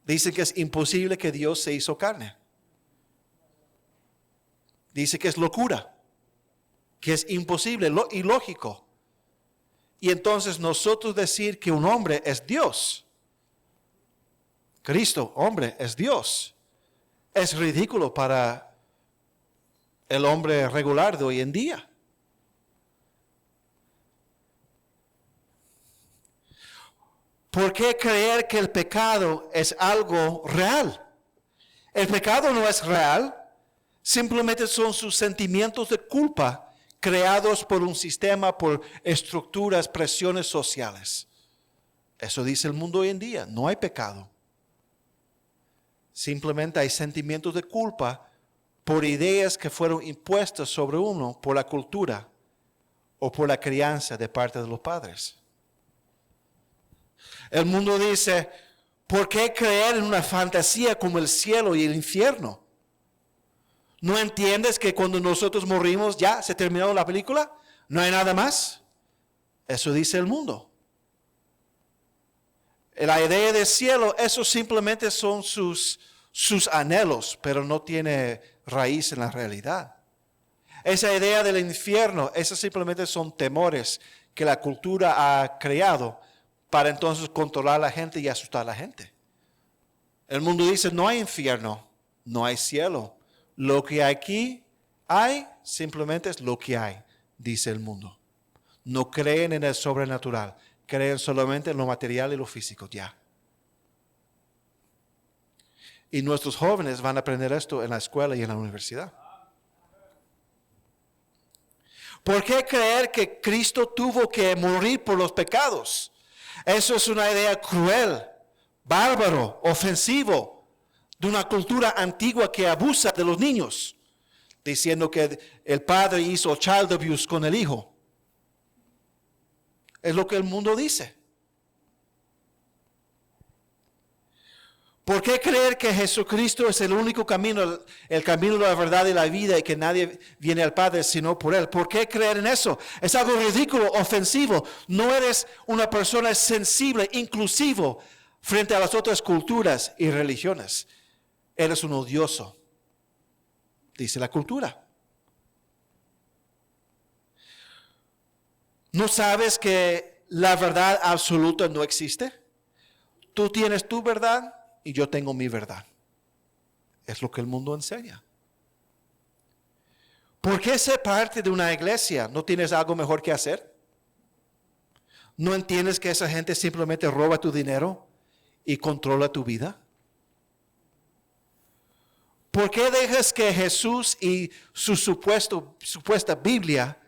Dicen que es imposible que Dios se hizo carne. Dice que es locura, que es imposible, ilógico. Y entonces nosotros decir que un hombre es Dios, Cristo, hombre, es Dios, es ridículo para el hombre regular de hoy en día. ¿Por qué creer que el pecado es algo real? El pecado no es real, simplemente son sus sentimientos de culpa creados por un sistema, por estructuras, presiones sociales. Eso dice el mundo hoy en día, no hay pecado. Simplemente hay sentimientos de culpa por ideas que fueron impuestas sobre uno por la cultura o por la crianza de parte de los padres. El mundo dice, ¿por qué creer en una fantasía como el cielo y el infierno? ¿No entiendes que cuando nosotros morimos ya se terminó la película? ¿No hay nada más? Eso dice el mundo. La idea del cielo, eso simplemente son sus anhelos, pero no tiene raíz en la realidad. Esa idea del infierno, esas simplemente son temores que la cultura ha creado para entonces controlar a la gente y asustar a la gente. El mundo dice, no hay infierno, no hay cielo. Lo que aquí hay, simplemente es lo que hay, dice el mundo. No creen en el sobrenatural, creen solamente en lo material y lo físico, ya. Y nuestros jóvenes van a aprender esto en la escuela y en la universidad. ¿Por qué creer que Cristo tuvo que morir por los pecados? Eso es una idea cruel, bárbaro, ofensivo, de una cultura antigua que abusa de los niños, diciendo que el padre hizo child abuse con el hijo. Es lo que el mundo dice. ¿Por qué creer que Jesucristo es el único camino, el camino de la verdad y la vida y que nadie viene al Padre sino por Él? ¿Por qué creer en eso? Es algo ridículo, ofensivo. No eres una persona sensible, inclusivo frente a las otras culturas y religiones. Eres un odioso, dice la cultura. ¿No sabes que la verdad absoluta no existe? Tú tienes tu verdad y yo tengo mi verdad. Es lo que el mundo enseña. ¿Por qué ser parte de una iglesia? ¿No tienes algo mejor que hacer? ¿No entiendes que esa gente simplemente roba tu dinero y controla tu vida? ¿Por qué dejas que Jesús y su supuesta Biblia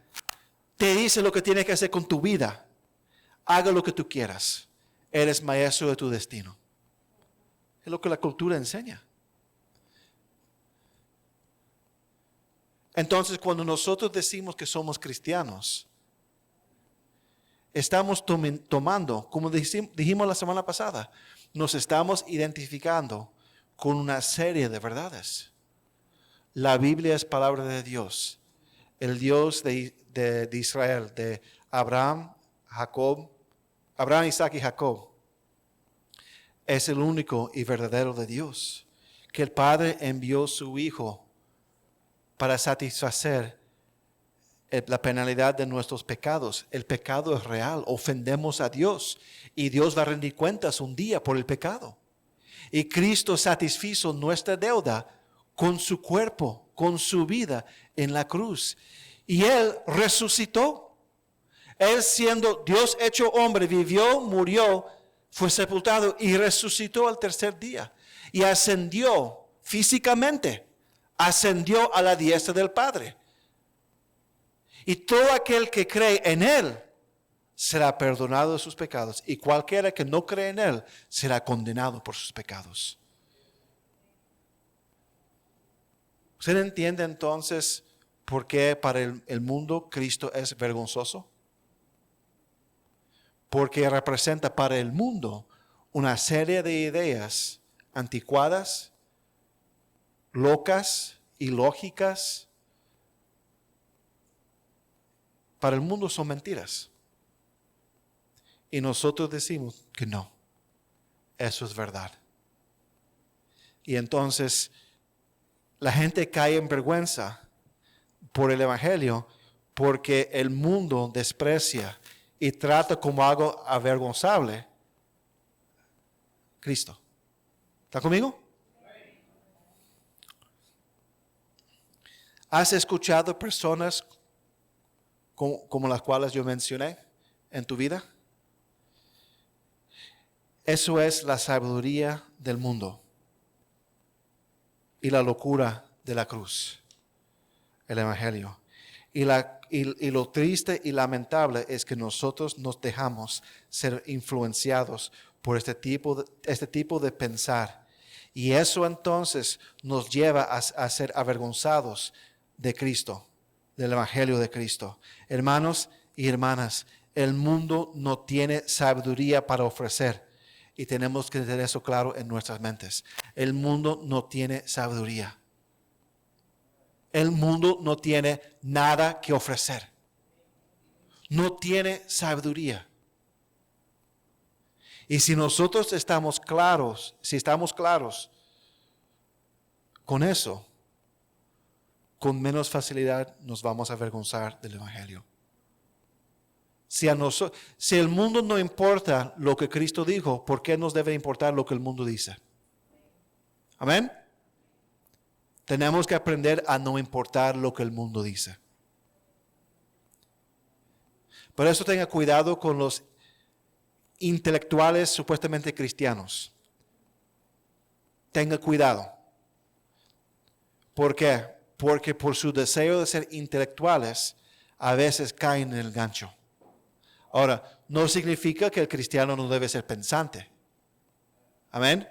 te dice lo que tienes que hacer con tu vida? Haga lo que tú quieras. Eres maestro de tu destino. Es lo que la cultura enseña. Entonces, cuando nosotros decimos que somos cristianos, estamos tomando, como dijimos la semana pasada, nos estamos identificando con una serie de verdades. La Biblia es palabra de Dios, el Dios de Israel, de Abraham, Isaac y Jacob. Es el único y verdadero de Dios, que el Padre envió su Hijo para satisfacer la penalidad de nuestros pecados. El pecado es real, ofendemos a Dios y Dios va a rendir cuentas un día por el pecado. Y Cristo satisfizo nuestra deuda con su cuerpo, con su vida en la cruz. Y Él resucitó. Él siendo Dios hecho hombre, vivió, murió, fue sepultado y resucitó al tercer día. Y ascendió físicamente, ascendió a la diestra del Padre. Y todo aquel que cree en Él será perdonado de sus pecados. Y cualquiera que no cree en Él será condenado por sus pecados. ¿Usted entiende entonces por qué para el mundo Cristo es vergonzoso? Porque representa para el mundo una serie de ideas anticuadas, locas, ilógicas. Para el mundo son mentiras. Y nosotros decimos que no, eso es verdad. Y entonces la gente cae en vergüenza por el Evangelio porque el mundo desprecia y trata como algo avergonzable Cristo. ¿Está conmigo? ¿Has escuchado personas como las cuales yo mencioné en tu vida? Eso es la sabiduría del mundo y la locura de la cruz, el Evangelio. Y lo triste y lamentable es que nosotros nos dejamos ser influenciados por este tipo de pensar. Y eso entonces nos lleva a ser avergonzados de Cristo, del Evangelio de Cristo. Hermanos y hermanas, el mundo no tiene sabiduría para ofrecer. Y tenemos que tener eso claro en nuestras mentes. El mundo no tiene sabiduría. El mundo no tiene nada que ofrecer. No tiene sabiduría. Y si nosotros estamos claros con eso, con menos facilidad nos vamos a avergonzar del Evangelio. Si el mundo no importa lo que Cristo dijo, ¿por qué nos debe importar lo que el mundo dice? Amén. Tenemos que aprender a no importar lo que el mundo dice. Por eso tenga cuidado con los intelectuales supuestamente cristianos. Tenga cuidado. ¿Por qué? Porque por su deseo de ser intelectuales, a veces caen en el gancho. Ahora, no significa que el cristiano no debe ser pensante. Amén.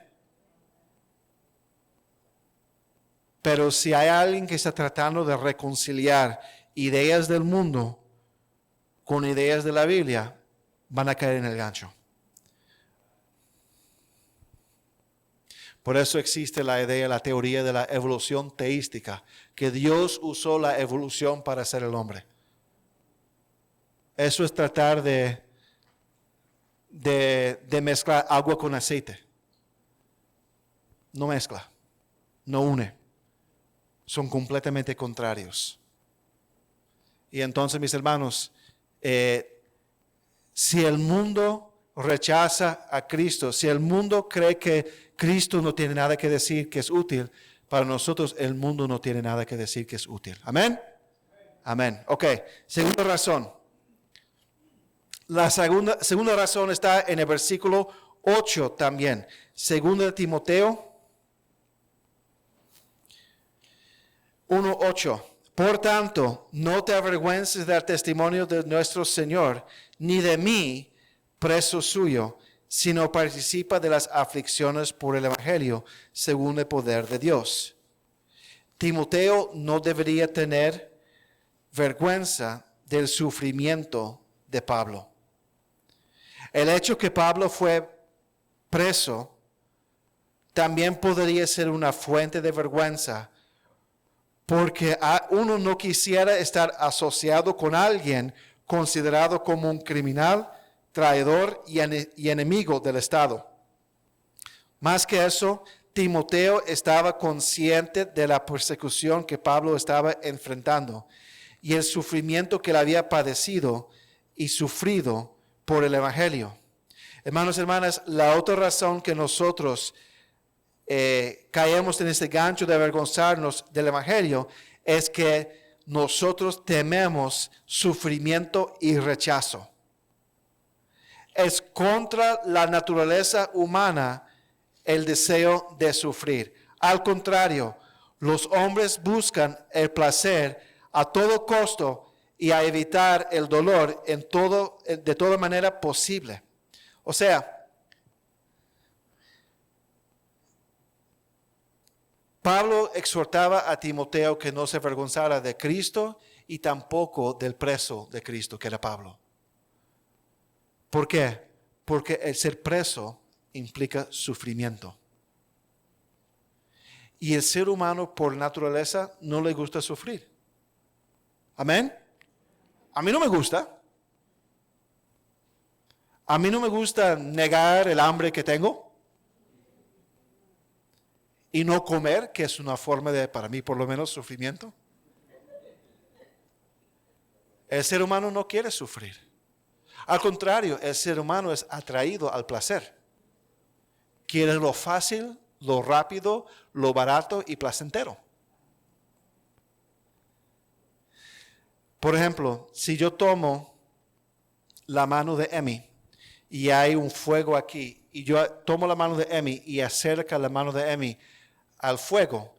Pero si hay alguien que está tratando de reconciliar ideas del mundo con ideas de la Biblia, van a caer en el gancho. Por eso existe la idea, la teoría de la evolución teística, que Dios usó la evolución para hacer el hombre. Eso es tratar de mezclar agua con aceite. No mezcla, no une. Son completamente contrarios. Y entonces, mis hermanos, si el mundo rechaza a Cristo, si el mundo cree que Cristo no tiene nada que decir que es útil, para nosotros el mundo no tiene nada que decir que es útil. ¿Amén? Amén. Ok, segunda razón. La segunda razón está en el versículo 8 también. Segunda de Timoteo 1:8. Por tanto, no te avergüences del testimonio de nuestro Señor, ni de mí, preso suyo, sino participa de las aflicciones por el Evangelio, según el poder de Dios. Timoteo no debería tener vergüenza del sufrimiento de Pablo. El hecho que Pablo fue preso también podría ser una fuente de vergüenza, porque uno no quisiera estar asociado con alguien considerado como un criminal, traidor y enemigo del Estado. Más que eso, Timoteo estaba consciente de la persecución que Pablo estaba enfrentando y el sufrimiento que él había padecido y sufrido por el Evangelio. Hermanos y hermanas, la otra razón que nosotros caemos en este gancho de avergonzarnos del Evangelio es que nosotros tememos sufrimiento y rechazo. Es contra la naturaleza humana el deseo de sufrir. Al contrario, los hombres buscan el placer a todo costo y a evitar el dolor de toda manera posible. O sea, Pablo exhortaba a Timoteo que no se avergonzara de Cristo y tampoco del preso de Cristo, que era Pablo. ¿Por qué? Porque el ser preso implica sufrimiento. Y el ser humano por naturaleza no le gusta sufrir. ¿Amén? A mí no me gusta. A mí no me gusta negar el hambre que tengo. Y no comer, que es una forma de, para mí por lo menos, sufrimiento. El ser humano no quiere sufrir. Al contrario, el ser humano es atraído al placer. Quiere lo fácil, lo rápido, lo barato y placentero. Por ejemplo, si yo tomo la mano de Emmy y hay un fuego aquí, y yo tomo la mano de Emmy y acerca la mano de Emmy al fuego,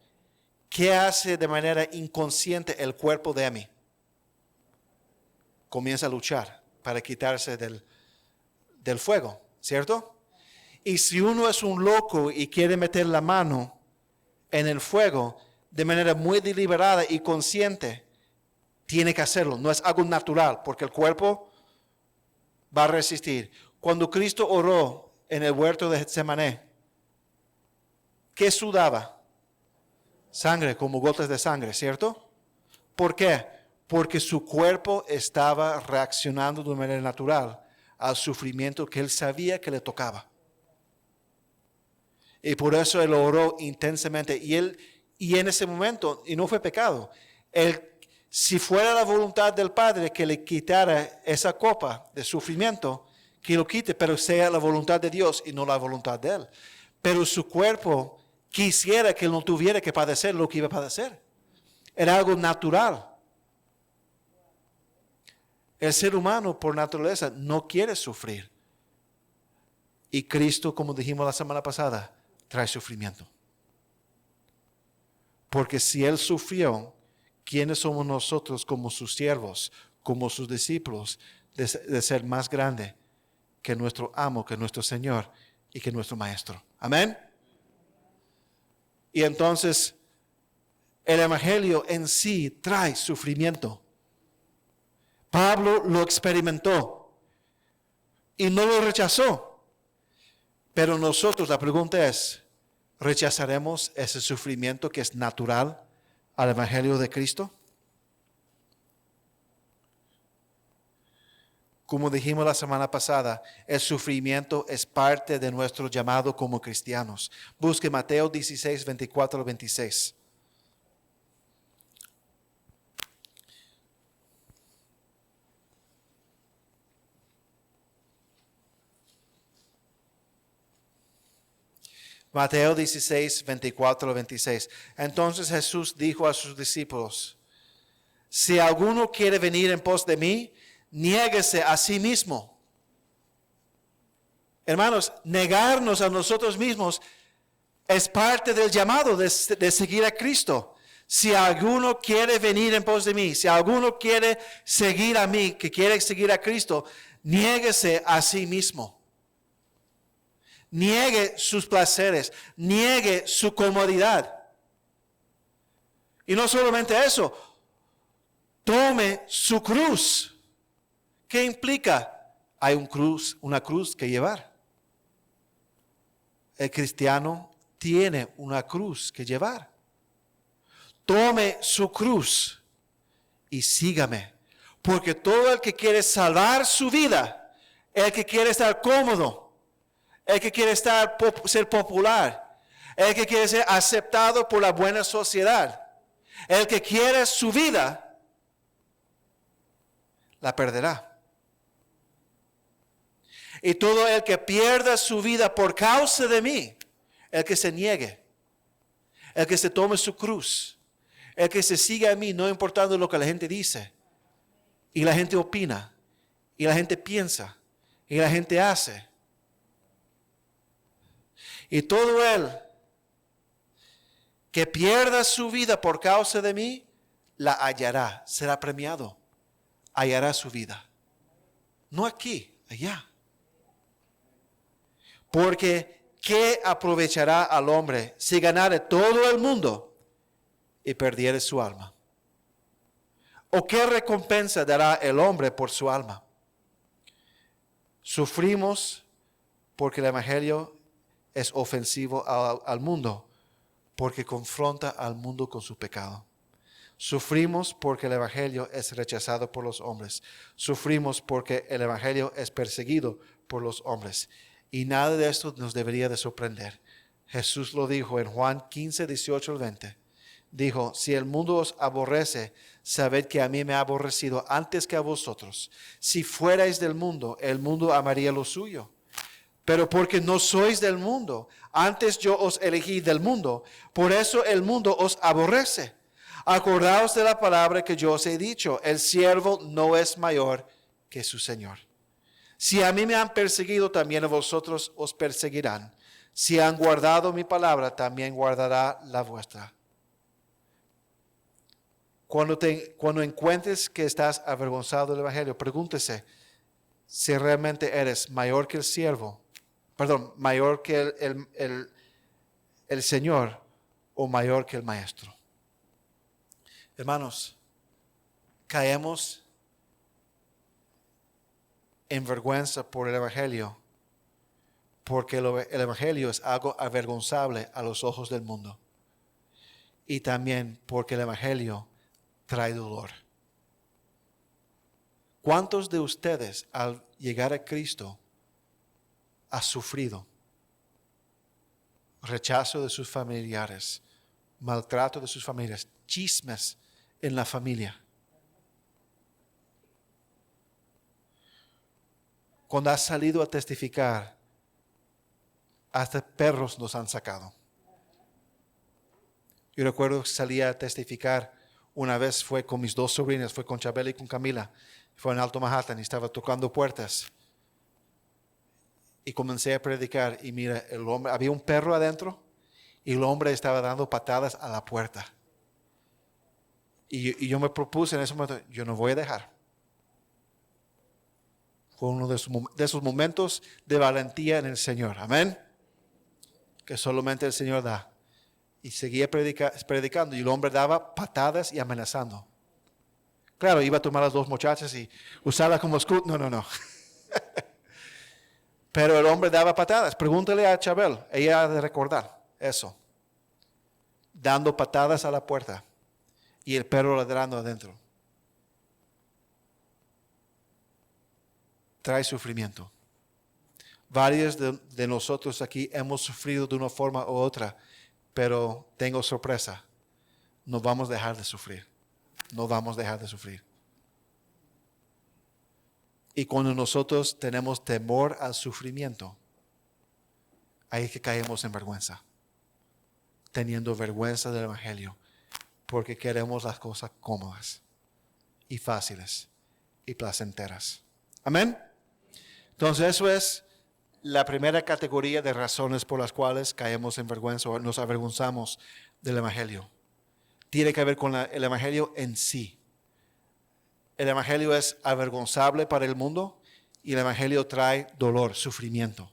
¿qué hace de manera inconsciente el cuerpo de Emmy? Comienza a luchar para quitarse del fuego, ¿cierto? Y si uno es un loco y quiere meter la mano en el fuego de manera muy deliberada y consciente, tiene que hacerlo. No es algo natural, porque el cuerpo va a resistir. Cuando Cristo oró en el huerto de Getsemaní, ¿qué sudaba? Sangre, como gotas de sangre, ¿cierto? ¿Por qué? Porque su cuerpo estaba reaccionando de manera natural al sufrimiento que él sabía que le tocaba. Y por eso él oró intensamente. Y en ese momento, y no fue pecado, si fuera la voluntad del Padre que le quitara esa copa de sufrimiento, que lo quite, pero sea la voluntad de Dios y no la voluntad de él. Pero su cuerpo quisiera que él no tuviera que padecer lo que iba a padecer. Era algo natural. El ser humano por naturaleza no quiere sufrir. Y Cristo, como dijimos la semana pasada, trae sufrimiento. Porque si Él sufrió, ¿quiénes somos nosotros como sus siervos, como sus discípulos, de ser más grande que nuestro amo, que nuestro Señor y que nuestro Maestro. Amén. Y entonces el Evangelio en sí trae sufrimiento. Pablo lo experimentó y no lo rechazó. Pero nosotros, la pregunta es, ¿rechazaremos ese sufrimiento que es natural al Evangelio de Cristo? Como dijimos la semana pasada, el sufrimiento es parte de nuestro llamado como cristianos. Busque Mateo 16, 24 al 26. Mateo 16, 24 al 26. Entonces Jesús dijo a sus discípulos, si alguno quiere venir en pos de mí, niéguese a sí mismo. Hermanos, negarnos a nosotros mismos es parte del llamado de seguir a Cristo. Si alguno quiere venir en pos de mí, si alguno quiere seguir a mí, que quiere seguir a Cristo, niéguese a sí mismo. Niegue sus placeres, niegue su comodidad. Y no solamente eso, tome su cruz. ¿Qué implica? Hay una cruz que llevar. El cristiano tiene una cruz que llevar. Tome su cruz y sígame. Porque todo el que quiere salvar su vida, el que quiere estar cómodo, el que quiere ser popular, el que quiere ser aceptado por la buena sociedad, el que quiere su vida, la perderá. Y todo el que pierda su vida por causa de mí, el que se niegue, el que se tome su cruz, el que se siga a mí, no importando lo que la gente dice, y la gente opina, y la gente piensa, y la gente hace. Y todo el que pierda su vida por causa de mí, la hallará, será premiado, hallará su vida. No aquí, allá. Porque ¿qué aprovechará al hombre si ganare todo el mundo y perdiere su alma? ¿O qué recompensa dará el hombre por su alma? Sufrimos porque el Evangelio es ofensivo al mundo, porque confronta al mundo con su pecado. Sufrimos porque el Evangelio es rechazado por los hombres. Sufrimos porque el Evangelio es perseguido por los hombres. Y nada de esto nos debería de sorprender. Jesús lo dijo en Juan 15, 18 al 20. Dijo, si el mundo os aborrece, sabed que a mí me ha aborrecido antes que a vosotros. Si fuerais del mundo, el mundo amaría lo suyo. Pero porque no sois del mundo, antes yo os elegí del mundo, por eso el mundo os aborrece. Acordaos de la palabra que yo os he dicho, el siervo no es mayor que su Señor. Si a mí me han perseguido, también a vosotros os perseguirán. Si han guardado mi palabra, también guardará la vuestra. Cuando encuentres que estás avergonzado del Evangelio, pregúntese si realmente eres mayor que el siervo, mayor que el Señor o mayor que el Maestro. Hermanos, caemos en vergüenza por el Evangelio, porque el Evangelio es algo avergonzable a los ojos del mundo. Y también porque el Evangelio trae dolor. ¿Cuántos de ustedes al llegar a Cristo ha sufrido rechazo de sus familiares, maltrato de sus familias, chismes en la familia? Cuando has salido a testificar, hasta perros nos han sacado. Yo recuerdo que salía a testificar, una vez fue con mis dos sobrinas, fue con Chabela y con Camila, fue en Alto Manhattan y estaba tocando puertas. Y comencé a predicar y mira, el hombre, había un perro adentro y el hombre estaba dando patadas a la puerta. Y yo me propuse en ese momento, yo no voy a dejar. Fue uno de esos momentos de valentía en el Señor. Amén. Que solamente el Señor da. Y seguía predicando. Y el hombre daba patadas y amenazando. Claro, iba a tomar a las dos muchachas y usarlas como escudo. No. Pero el hombre daba patadas. Pregúntale a Chabel. Ella ha de recordar eso. Dando patadas a la puerta. Y el perro ladrando adentro. Trae sufrimiento. Varios de nosotros aquí hemos sufrido de una forma u otra. Pero tengo sorpresa. No vamos a dejar de sufrir. No vamos a dejar de sufrir. Y cuando nosotros tenemos temor al sufrimiento, ahí es que caemos en vergüenza. Teniendo vergüenza del Evangelio. Porque queremos las cosas cómodas y fáciles y placenteras. Amén. Entonces eso es la primera categoría de razones por las cuales caemos en vergüenza o nos avergonzamos del Evangelio. Tiene que ver con el Evangelio en sí. El Evangelio es avergonzable para el mundo y el Evangelio trae dolor, sufrimiento.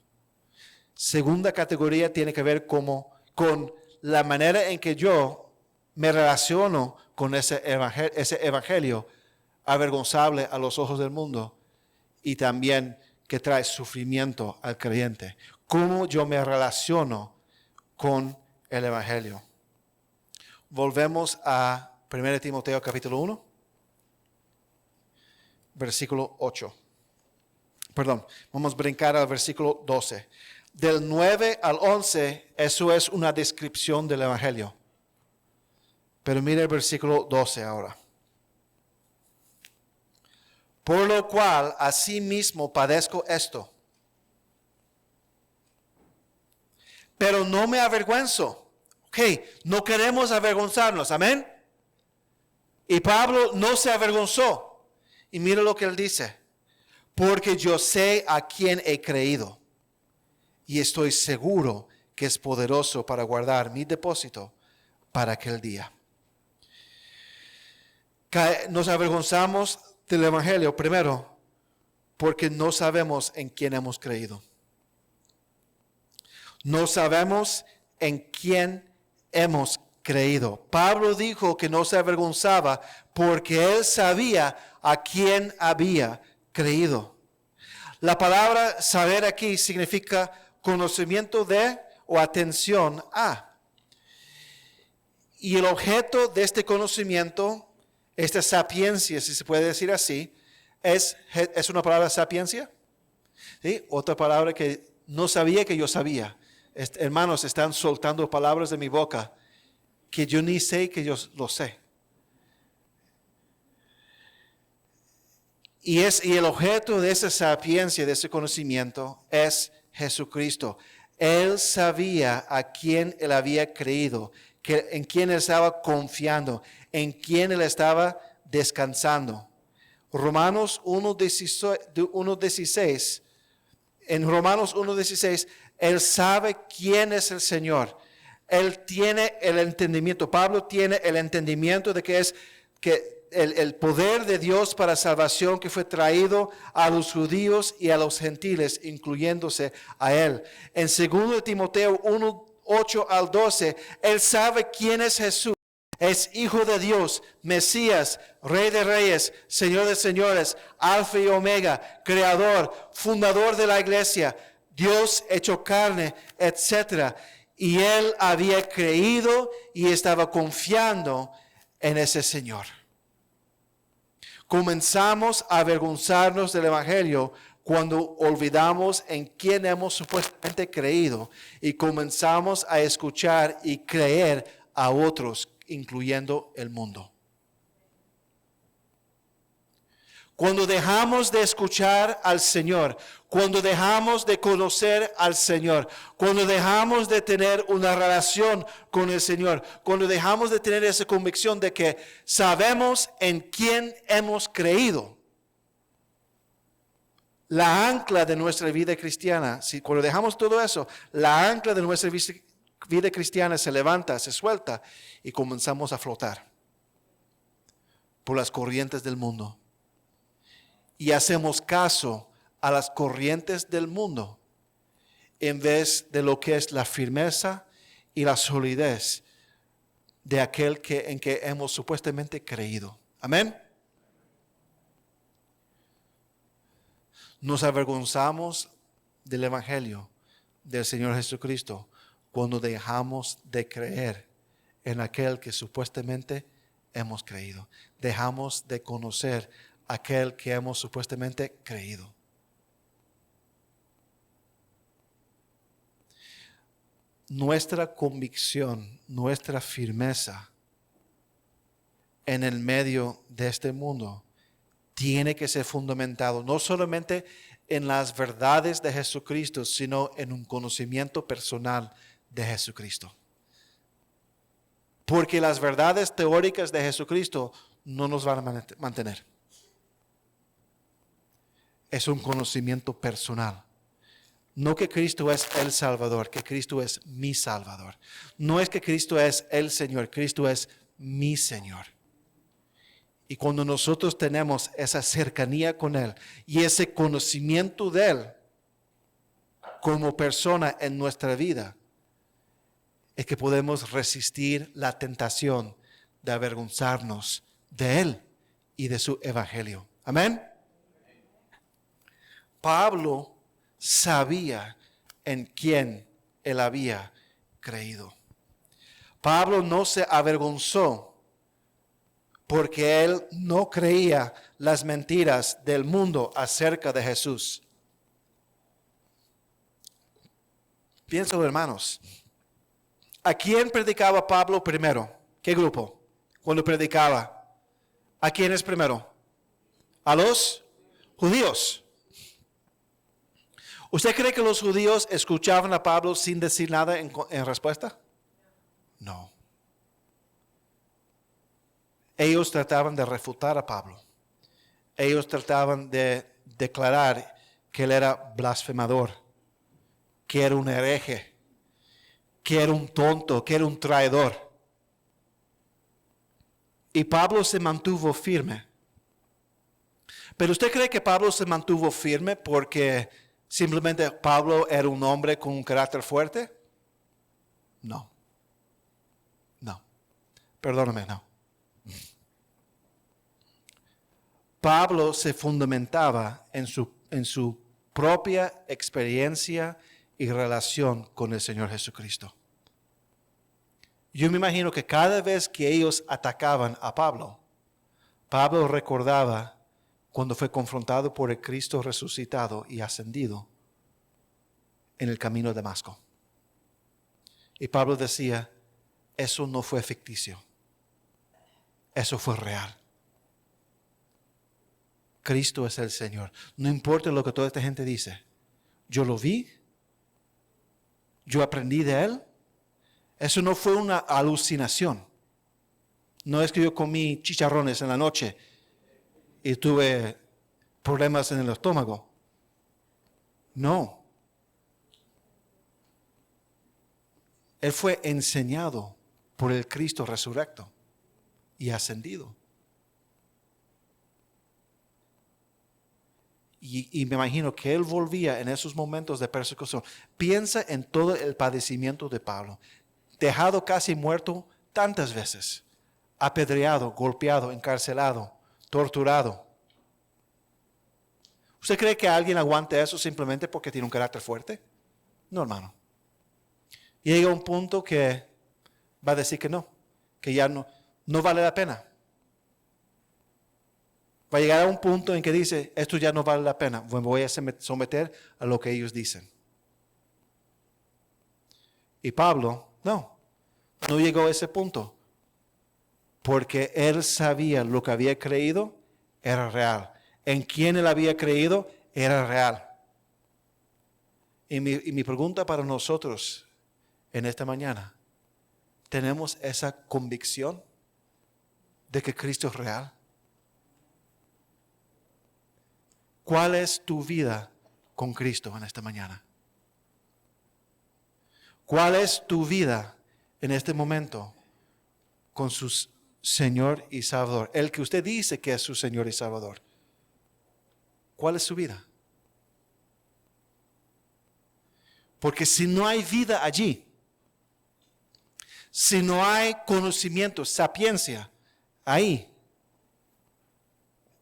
Segunda categoría tiene que ver con la manera en que yo me relaciono con ese evangelio avergonzable a los ojos del mundo y también que trae sufrimiento al creyente. Cómo yo me relaciono con el evangelio. Volvemos a 1 Timoteo capítulo 1, versículo 8. Perdón, vamos a brincar al versículo 12. Del 9 al 11, eso es una descripción del evangelio. Pero mire el versículo 12 ahora. Por lo cual, asimismo padezco esto. Pero no me avergüenzo. Ok, no queremos avergonzarnos, amén. Y Pablo no se avergonzó. Y mira lo que él dice. Porque yo sé a quién he creído. Y estoy seguro que es poderoso para guardar mi depósito para aquel día. Nos avergonzamos del evangelio primero porque no sabemos en quién hemos creído. No sabemos en quién hemos creído. Pablo dijo que no se avergonzaba porque él sabía a quién había creído. La palabra saber aquí significa conocimiento de o atención a. Y el objeto de este conocimiento, esta sapiencia, si se puede decir así, ¿es una palabra sapiencia? ¿Sí? Otra palabra que no sabía que yo sabía. Hermanos, están soltando palabras de mi boca que yo ni sé que yo lo sé. Y el objeto de esa sapiencia, de ese conocimiento, es Jesucristo. Él sabía a quién él había creído, en quién él estaba confiando, en quién él estaba descansando. Romanos 1:16, en Romanos 1:16, él sabe quién es el Señor. Él tiene el entendimiento, Pablo tiene el entendimiento de que es que el poder de Dios para salvación que fue traído a los judíos y a los gentiles, incluyéndose a él. En 2 Timoteo 1:8 al 12, él sabe quién es Jesús. Es Hijo de Dios, Mesías, Rey de Reyes, Señor de Señores, Alfa y Omega, Creador, Fundador de la Iglesia, Dios hecho carne, etc. Y él había creído y estaba confiando en ese Señor. Comenzamos a avergonzarnos del Evangelio cuando olvidamos en quién hemos supuestamente creído y comenzamos a escuchar y creer a otros, incluyendo el mundo. Cuando dejamos de escuchar al Señor, cuando dejamos de conocer al Señor, cuando dejamos de tener una relación con el Señor, cuando dejamos de tener esa convicción de que sabemos en quién hemos creído, la ancla de nuestra vida cristiana, cuando dejamos todo eso, la ancla de nuestra vida cristiana se levanta, se suelta y comenzamos a flotar por las corrientes del mundo. Y hacemos caso a las corrientes del mundo en vez de lo que es la firmeza y la solidez de aquel en que hemos supuestamente creído. Amén. Nos avergonzamos del Evangelio del Señor Jesucristo cuando dejamos de creer en aquel que supuestamente hemos creído. Dejamos de conocer aquel que hemos supuestamente creído. Nuestra convicción, nuestra firmeza en el medio de este mundo tiene que ser fundamentado no solamente en las verdades de Jesucristo, sino en un conocimiento personal de Jesucristo. Porque las verdades teóricas de Jesucristo no nos van a mantener. Es un conocimiento personal. No que Cristo es el Salvador, que Cristo es mi Salvador. No es que Cristo es el Señor, Cristo es mi Señor. Y cuando nosotros tenemos esa cercanía con Él y ese conocimiento de Él como persona en nuestra vida, es que podemos resistir la tentación de avergonzarnos de Él y de su Evangelio. Amén. Pablo sabía en quién él había creído. Pablo no se avergonzó porque él no creía las mentiras del mundo acerca de Jesús. Piénsalo, hermanos. ¿A quién predicaba Pablo primero? ¿Qué grupo? Cuando predicaba, ¿a quiénes primero? A los judíos. ¿Usted cree que los judíos escuchaban a Pablo sin decir nada en respuesta? No. Ellos trataban de refutar a Pablo. Ellos trataban de declarar que él era blasfemador, que era un hereje, que era un tonto, que era un traidor. Y Pablo se mantuvo firme. ¿Pero usted cree que Pablo se mantuvo firme porque simplemente Pablo era un hombre con un carácter fuerte? No. No. Perdóname, no. Pablo se fundamentaba en su propia experiencia y relación con el Señor Jesucristo. Yo me imagino que cada vez que ellos atacaban a Pablo, Pablo recordaba cuando fue confrontado por el Cristo resucitado y ascendido en el camino de Damasco. Y Pablo decía, eso no fue ficticio, eso fue real. Cristo es el Señor. No importa lo que toda esta gente dice. Yo lo vi. Yo aprendí de Él. Eso no fue una alucinación. No es que yo comí chicharrones en la noche y tuve problemas en el estómago. No. Él fue enseñado por el Cristo resurrecto y ascendido. Y me imagino que él volvía en esos momentos de persecución. Piensa en todo el padecimiento de Pablo. Dejado casi muerto tantas veces. Apedreado, golpeado, encarcelado, torturado. ¿Usted cree que alguien aguante eso simplemente porque tiene un carácter fuerte? No, hermano. Y llega un punto que va a decir que ya no vale la pena. Va a llegar a un punto en que dice, esto ya no vale la pena, me voy a someter a lo que ellos dicen. Y Pablo, no llegó a ese punto, porque él sabía lo que había creído era real. En quien él había creído era real. Y mi pregunta para nosotros en esta mañana, ¿tenemos esa convicción de que Cristo es real? ¿Cuál es tu vida con Cristo en esta mañana? ¿Cuál es tu vida en este momento con su Señor y Salvador? El que usted dice que es su Señor y Salvador. ¿Cuál es su vida? Porque si no hay vida allí, si no hay conocimiento, sapiencia ahí,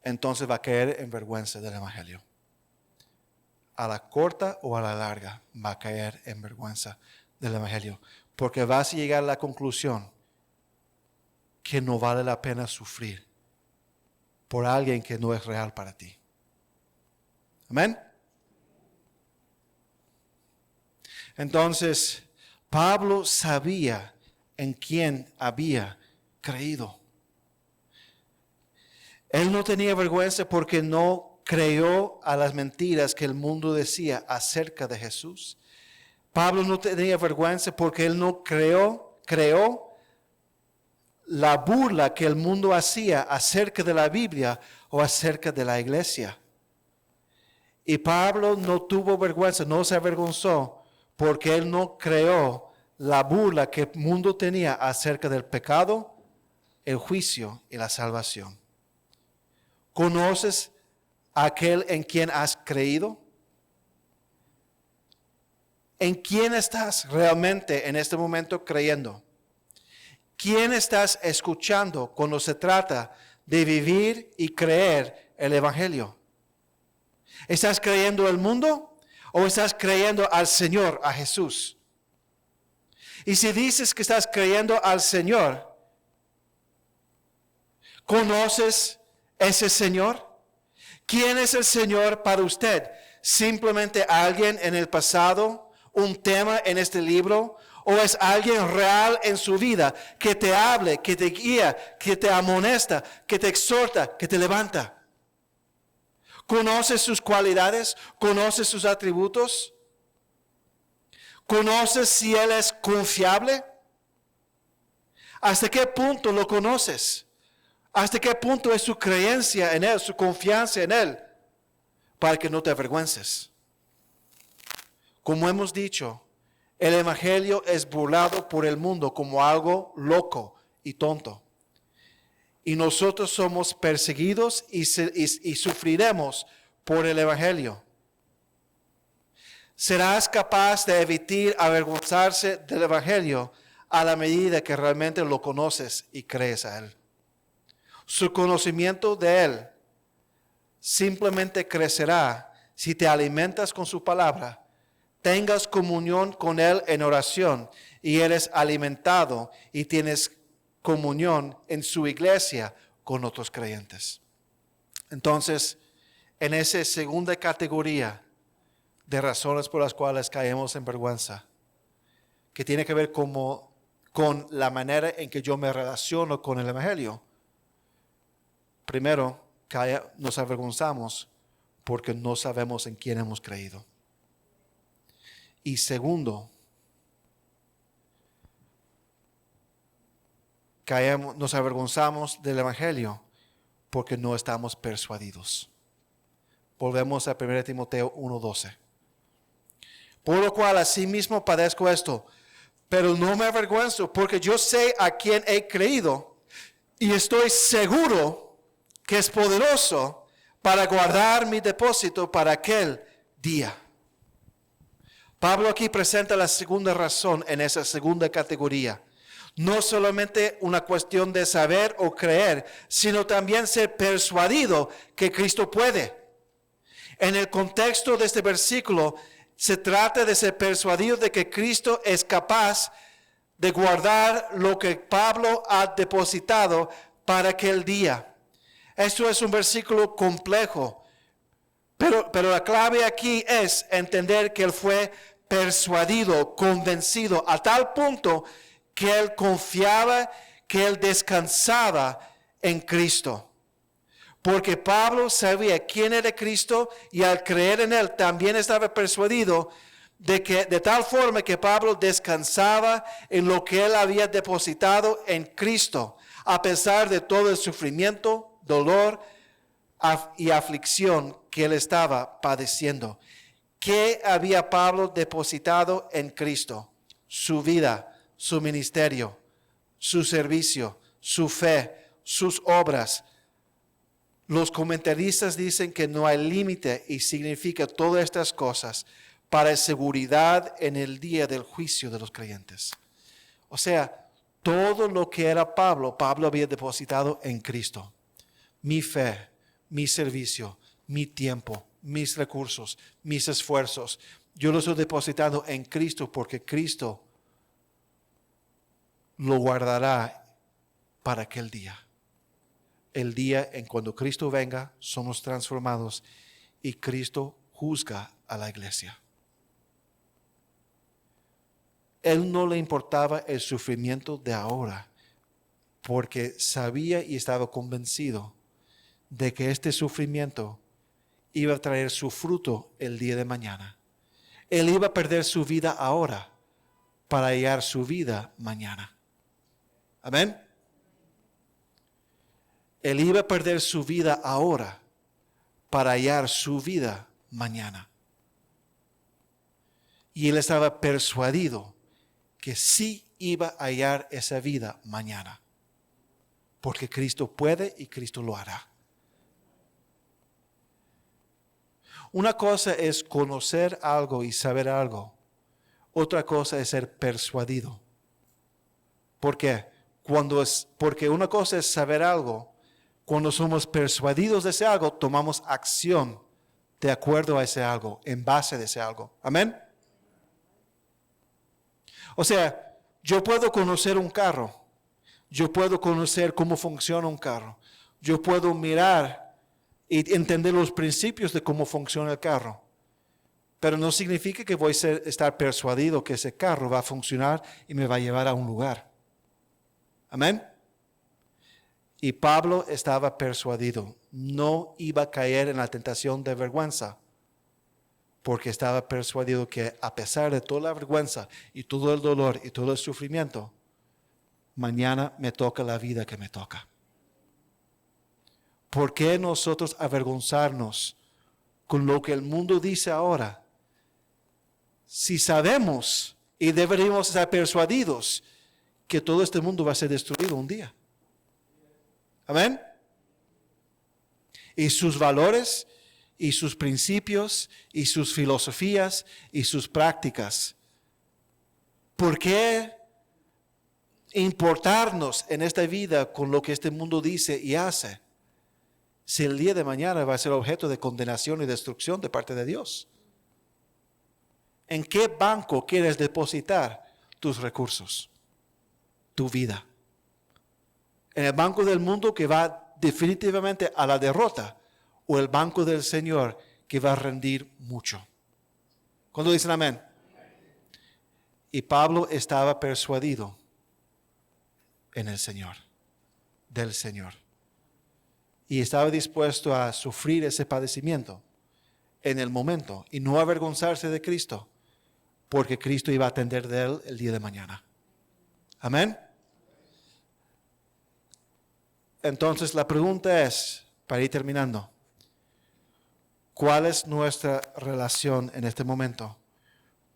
entonces va a caer en vergüenza del Evangelio. A la corta o a la larga va a caer en vergüenza del Evangelio. Porque vas a llegar a la conclusión que no vale la pena sufrir por alguien que no es real para ti. Amén. Entonces, Pablo sabía en quién había creído. Él no tenía vergüenza porque no creyó a las mentiras que el mundo decía acerca de Jesús. Pablo no tenía vergüenza porque él no creó la burla que el mundo hacía acerca de la Biblia o acerca de la iglesia. Y Pablo no tuvo vergüenza, no se avergonzó porque él no creó la burla que el mundo tenía acerca del pecado, el juicio y la salvación. ¿Conoces a aquel en quien has creído? ¿En quién estás realmente en este momento creyendo? ¿Quién estás escuchando cuando se trata de vivir y creer el Evangelio? ¿Estás creyendo el mundo o estás creyendo al Señor, a Jesús? Y si dices que estás creyendo al Señor, ¿conoces ese Señor? ¿Quién es el Señor para usted? ¿Simplemente alguien en el pasado, un tema en este libro? ¿O es alguien real en su vida que te hable, que te guía, que te amonesta, que te exhorta, que te levanta? ¿Conoces sus cualidades? ¿Conoces sus atributos? ¿Conoces si Él es confiable? ¿Hasta qué punto lo conoces? ¿Hasta qué punto es su creencia en Él, su confianza en Él? Para que no te avergüences. Como hemos dicho, el Evangelio es burlado por el mundo como algo loco y tonto. Y nosotros somos perseguidos y sufriremos por el Evangelio. Serás capaz de evitar avergonzarse del Evangelio a la medida que realmente lo conoces y crees a Él. Su conocimiento de Él simplemente crecerá si te alimentas con su palabra, tengas comunión con Él en oración y eres alimentado y tienes comunión en su iglesia con otros creyentes. Entonces, en esa segunda categoría de razones por las cuales caemos en vergüenza, que tiene que ver con la manera en que yo me relaciono con el Evangelio. Primero, nos avergonzamos porque no sabemos en quién hemos creído. Y segundo, nos avergonzamos del Evangelio porque no estamos persuadidos. Volvemos a 1 Timoteo 1:12. Por lo cual asimismo padezco esto, pero no me avergüenzo porque yo sé a quién he creído y estoy seguro que es poderoso para guardar mi depósito para aquel día. Pablo aquí presenta la segunda razón en esa segunda categoría. No solamente una cuestión de saber o creer, sino también ser persuadido que Cristo puede. En el contexto de este versículo, se trata de ser persuadido de que Cristo es capaz de guardar lo que Pablo ha depositado para aquel día. Esto es un versículo complejo, pero la clave aquí es entender que él fue persuadido, convencido, a tal punto que él confiaba, que él descansaba en Cristo. Porque Pablo sabía quién era Cristo y al creer en Él también estaba persuadido de tal forma que Pablo descansaba en lo que Él había depositado en Cristo, a pesar de todo el sufrimiento, dolor y aflicción que Él estaba padeciendo. ¿Qué había Pablo depositado en Cristo? Su vida, su ministerio, su servicio, su fe, sus obras. Los comentaristas dicen que no hay límite y significa todas estas cosas para seguridad en el día del juicio de los creyentes. O sea, todo lo que era Pablo había depositado en Cristo. Mi fe, mi servicio, mi tiempo, mis recursos, mis esfuerzos. Yo los he depositado en Cristo porque Cristo lo guardará para aquel día. El día en cuando Cristo venga, somos transformados y Cristo juzga a la iglesia. Él no le importaba el sufrimiento de ahora, porque sabía y estaba convencido de que este sufrimiento iba a traer su fruto el día de mañana. Él iba a perder su vida ahora para hallar su vida mañana. Amén. Él iba a perder su vida ahora para hallar su vida mañana. Y él estaba persuadido que sí iba a hallar esa vida mañana. Porque Cristo puede y Cristo lo hará. Una cosa es conocer algo y saber algo. Otra cosa es ser persuadido. ¿Por qué? Porque una cosa es saber algo. Cuando somos persuadidos de ese algo, tomamos acción de acuerdo a ese algo, en base de ese algo. Amén. O sea, yo puedo conocer un carro. Yo puedo conocer cómo funciona un carro. Yo puedo mirar y entender los principios de cómo funciona el carro. Pero no significa que voy a estar persuadido que ese carro va a funcionar y me va a llevar a un lugar. Amén. Y Pablo estaba persuadido. No iba a caer en la tentación de vergüenza. Porque estaba persuadido que a pesar de toda la vergüenza y todo el dolor y todo el sufrimiento, mañana me toca la vida que me toca. ¿Por qué nosotros avergonzarnos con lo que el mundo dice ahora? Si sabemos y deberíamos estar persuadidos que todo este mundo va a ser destruido un día. Amén. Y sus valores y sus principios y sus filosofías y sus prácticas. ¿Por qué importarnos en esta vida con lo que este mundo dice y hace, si el día de mañana va a ser objeto de condenación y destrucción de parte de Dios? ¿En qué banco quieres depositar tus recursos, tu vida? ¿En el banco del mundo que va definitivamente a la derrota o el banco del Señor que va a rendir mucho? ¿Cuándo dicen amén? Y Pablo estaba persuadido en el Señor, del Señor. Y estaba dispuesto a sufrir ese padecimiento en el momento y no avergonzarse de Cristo, porque Cristo iba a atender de él el día de mañana. Amén. Entonces la pregunta es, para ir terminando, ¿cuál es nuestra relación en este momento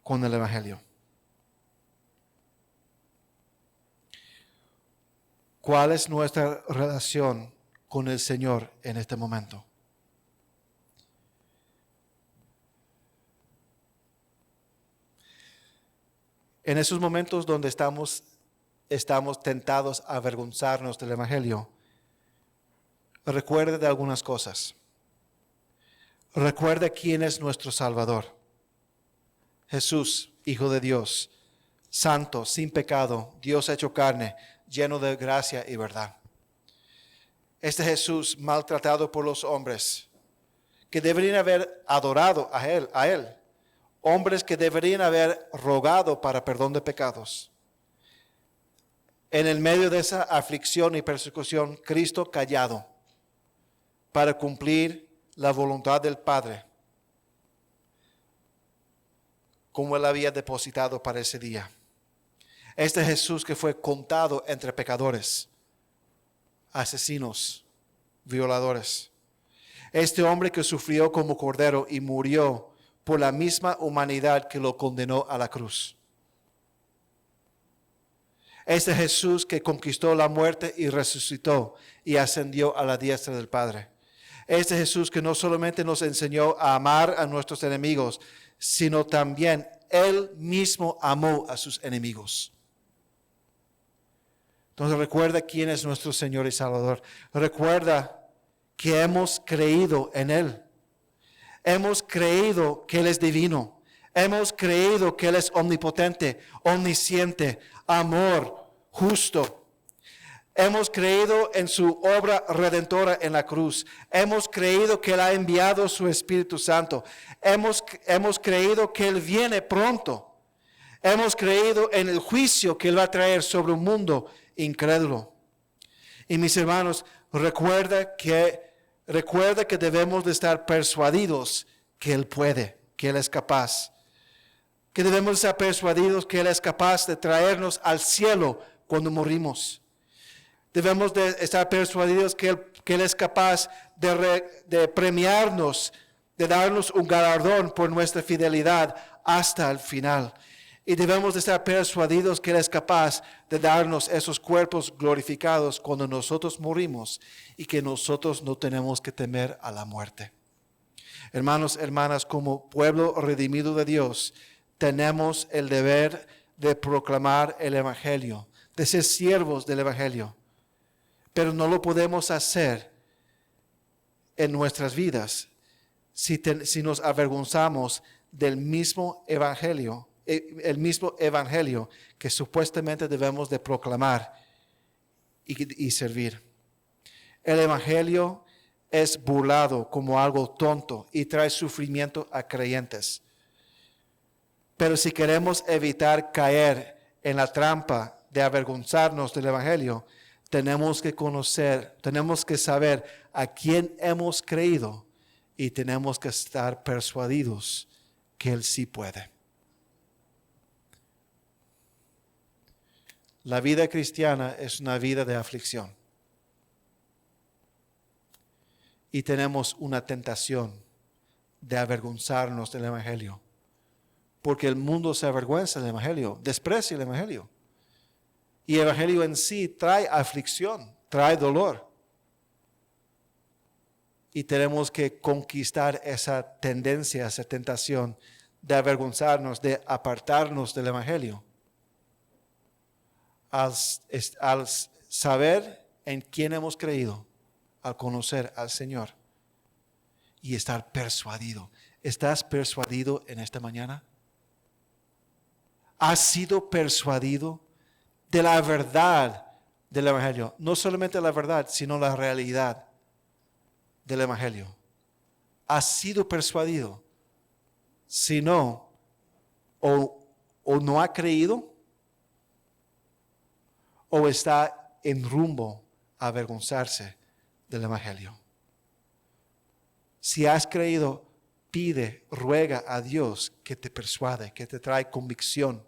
con el Evangelio? ¿Cuál es nuestra relación con el Señor en este momento? En esos momentos donde estamos tentados a avergonzarnos del Evangelio, recuerde de algunas cosas. Recuerde quién es nuestro Salvador. Jesús, Hijo de Dios, santo, sin pecado, Dios hecho carne, lleno de gracia y verdad. Este Jesús maltratado por los hombres, que deberían haber adorado a Él. Hombres que deberían haber rogado para perdón de pecados. En el medio de esa aflicción y persecución, Cristo callado para cumplir la voluntad del Padre, como Él había depositado para ese día. Este Jesús que fue contado entre pecadores, asesinos, violadores. Este hombre que sufrió como cordero y murió por la misma humanidad que lo condenó a la cruz. Este Jesús que conquistó la muerte y resucitó y ascendió a la diestra del Padre. Este Jesús que no solamente nos enseñó a amar a nuestros enemigos, sino también Él mismo amó a sus enemigos. Entonces recuerda quién es nuestro Señor y Salvador. Recuerda que hemos creído en Él. Hemos creído que Él es divino. Hemos creído que Él es omnipotente, omnisciente, amor, justo. Hemos creído en su obra redentora en la cruz. Hemos creído que Él ha enviado su Espíritu Santo. Hemos creído que Él viene pronto. Hemos creído en el juicio que Él va a traer sobre un mundo incrédulo. Y mis hermanos, recuerda que debemos de estar persuadidos que Él puede, que Él es capaz. Que debemos estar persuadidos que Él es capaz de traernos al cielo cuando morimos. Debemos de estar persuadidos que Él es capaz de premiarnos, de darnos un galardón por nuestra fidelidad hasta el final. Y debemos de estar persuadidos que Él es capaz de darnos esos cuerpos glorificados cuando nosotros morimos y que nosotros no tenemos que temer a la muerte. Hermanos, hermanas, como pueblo redimido de Dios, tenemos el deber de proclamar el Evangelio, de ser siervos del Evangelio. Pero no lo podemos hacer en nuestras vidas si nos avergonzamos del mismo evangelio, el mismo evangelio que supuestamente debemos de proclamar y servir. El evangelio es burlado como algo tonto y trae sufrimiento a creyentes. Pero si queremos evitar caer en la trampa de avergonzarnos del evangelio, tenemos que saber a quién hemos creído y tenemos que estar persuadidos que Él sí puede. La vida cristiana es una vida de aflicción. Y tenemos una tentación de avergonzarnos del Evangelio. Porque el mundo se avergüenza del Evangelio, desprecia el Evangelio. Y el Evangelio en sí trae aflicción, trae dolor. Y tenemos que conquistar esa tendencia, esa tentación de avergonzarnos, de apartarnos del Evangelio. Al saber en quién hemos creído, al conocer al Señor y estar persuadido. ¿Estás persuadido en esta mañana? ¿Has sido persuadido de la verdad del Evangelio? No solamente la verdad, sino la realidad del Evangelio. ¿Has sido persuadido? Si no, o no ha creído, o está en rumbo a avergonzarse del Evangelio. Si has creído, pide, ruega a Dios que te persuade, que te trae convicción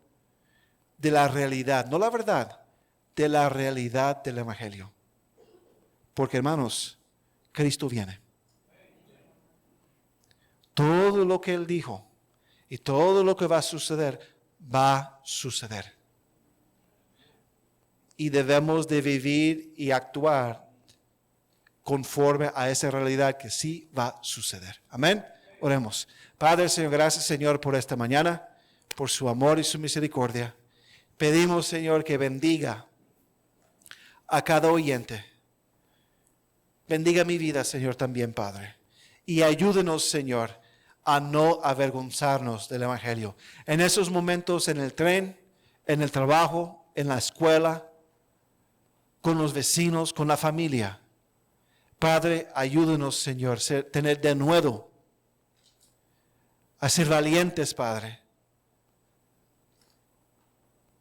de la realidad, no la verdad, de la realidad del Evangelio. Porque hermanos, Cristo viene. Todo lo que Él dijo y todo lo que va a suceder, Y debemos de vivir y actuar conforme a esa realidad que sí va a suceder. Amén. Oremos. Padre, Señor, gracias, Señor, por esta mañana, por su amor y su misericordia. Pedimos, Señor, que bendiga a cada oyente. Bendiga mi vida, Señor, también, Padre. Y ayúdenos, Señor, a no avergonzarnos del Evangelio. En esos momentos, en el tren, en el trabajo, en la escuela, con los vecinos, con la familia. Padre, ayúdenos, Señor, tener denuedo, a ser valientes, Padre.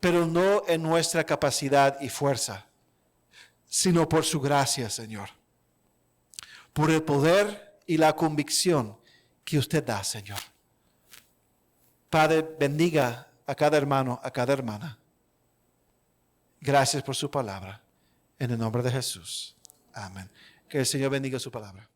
Pero no en nuestra capacidad y fuerza, sino por su gracia, Señor. Por el poder y la convicción que usted da, Señor. Padre, bendiga a cada hermano, a cada hermana. Gracias por su palabra. En el nombre de Jesús. Amén. Que el Señor bendiga su palabra.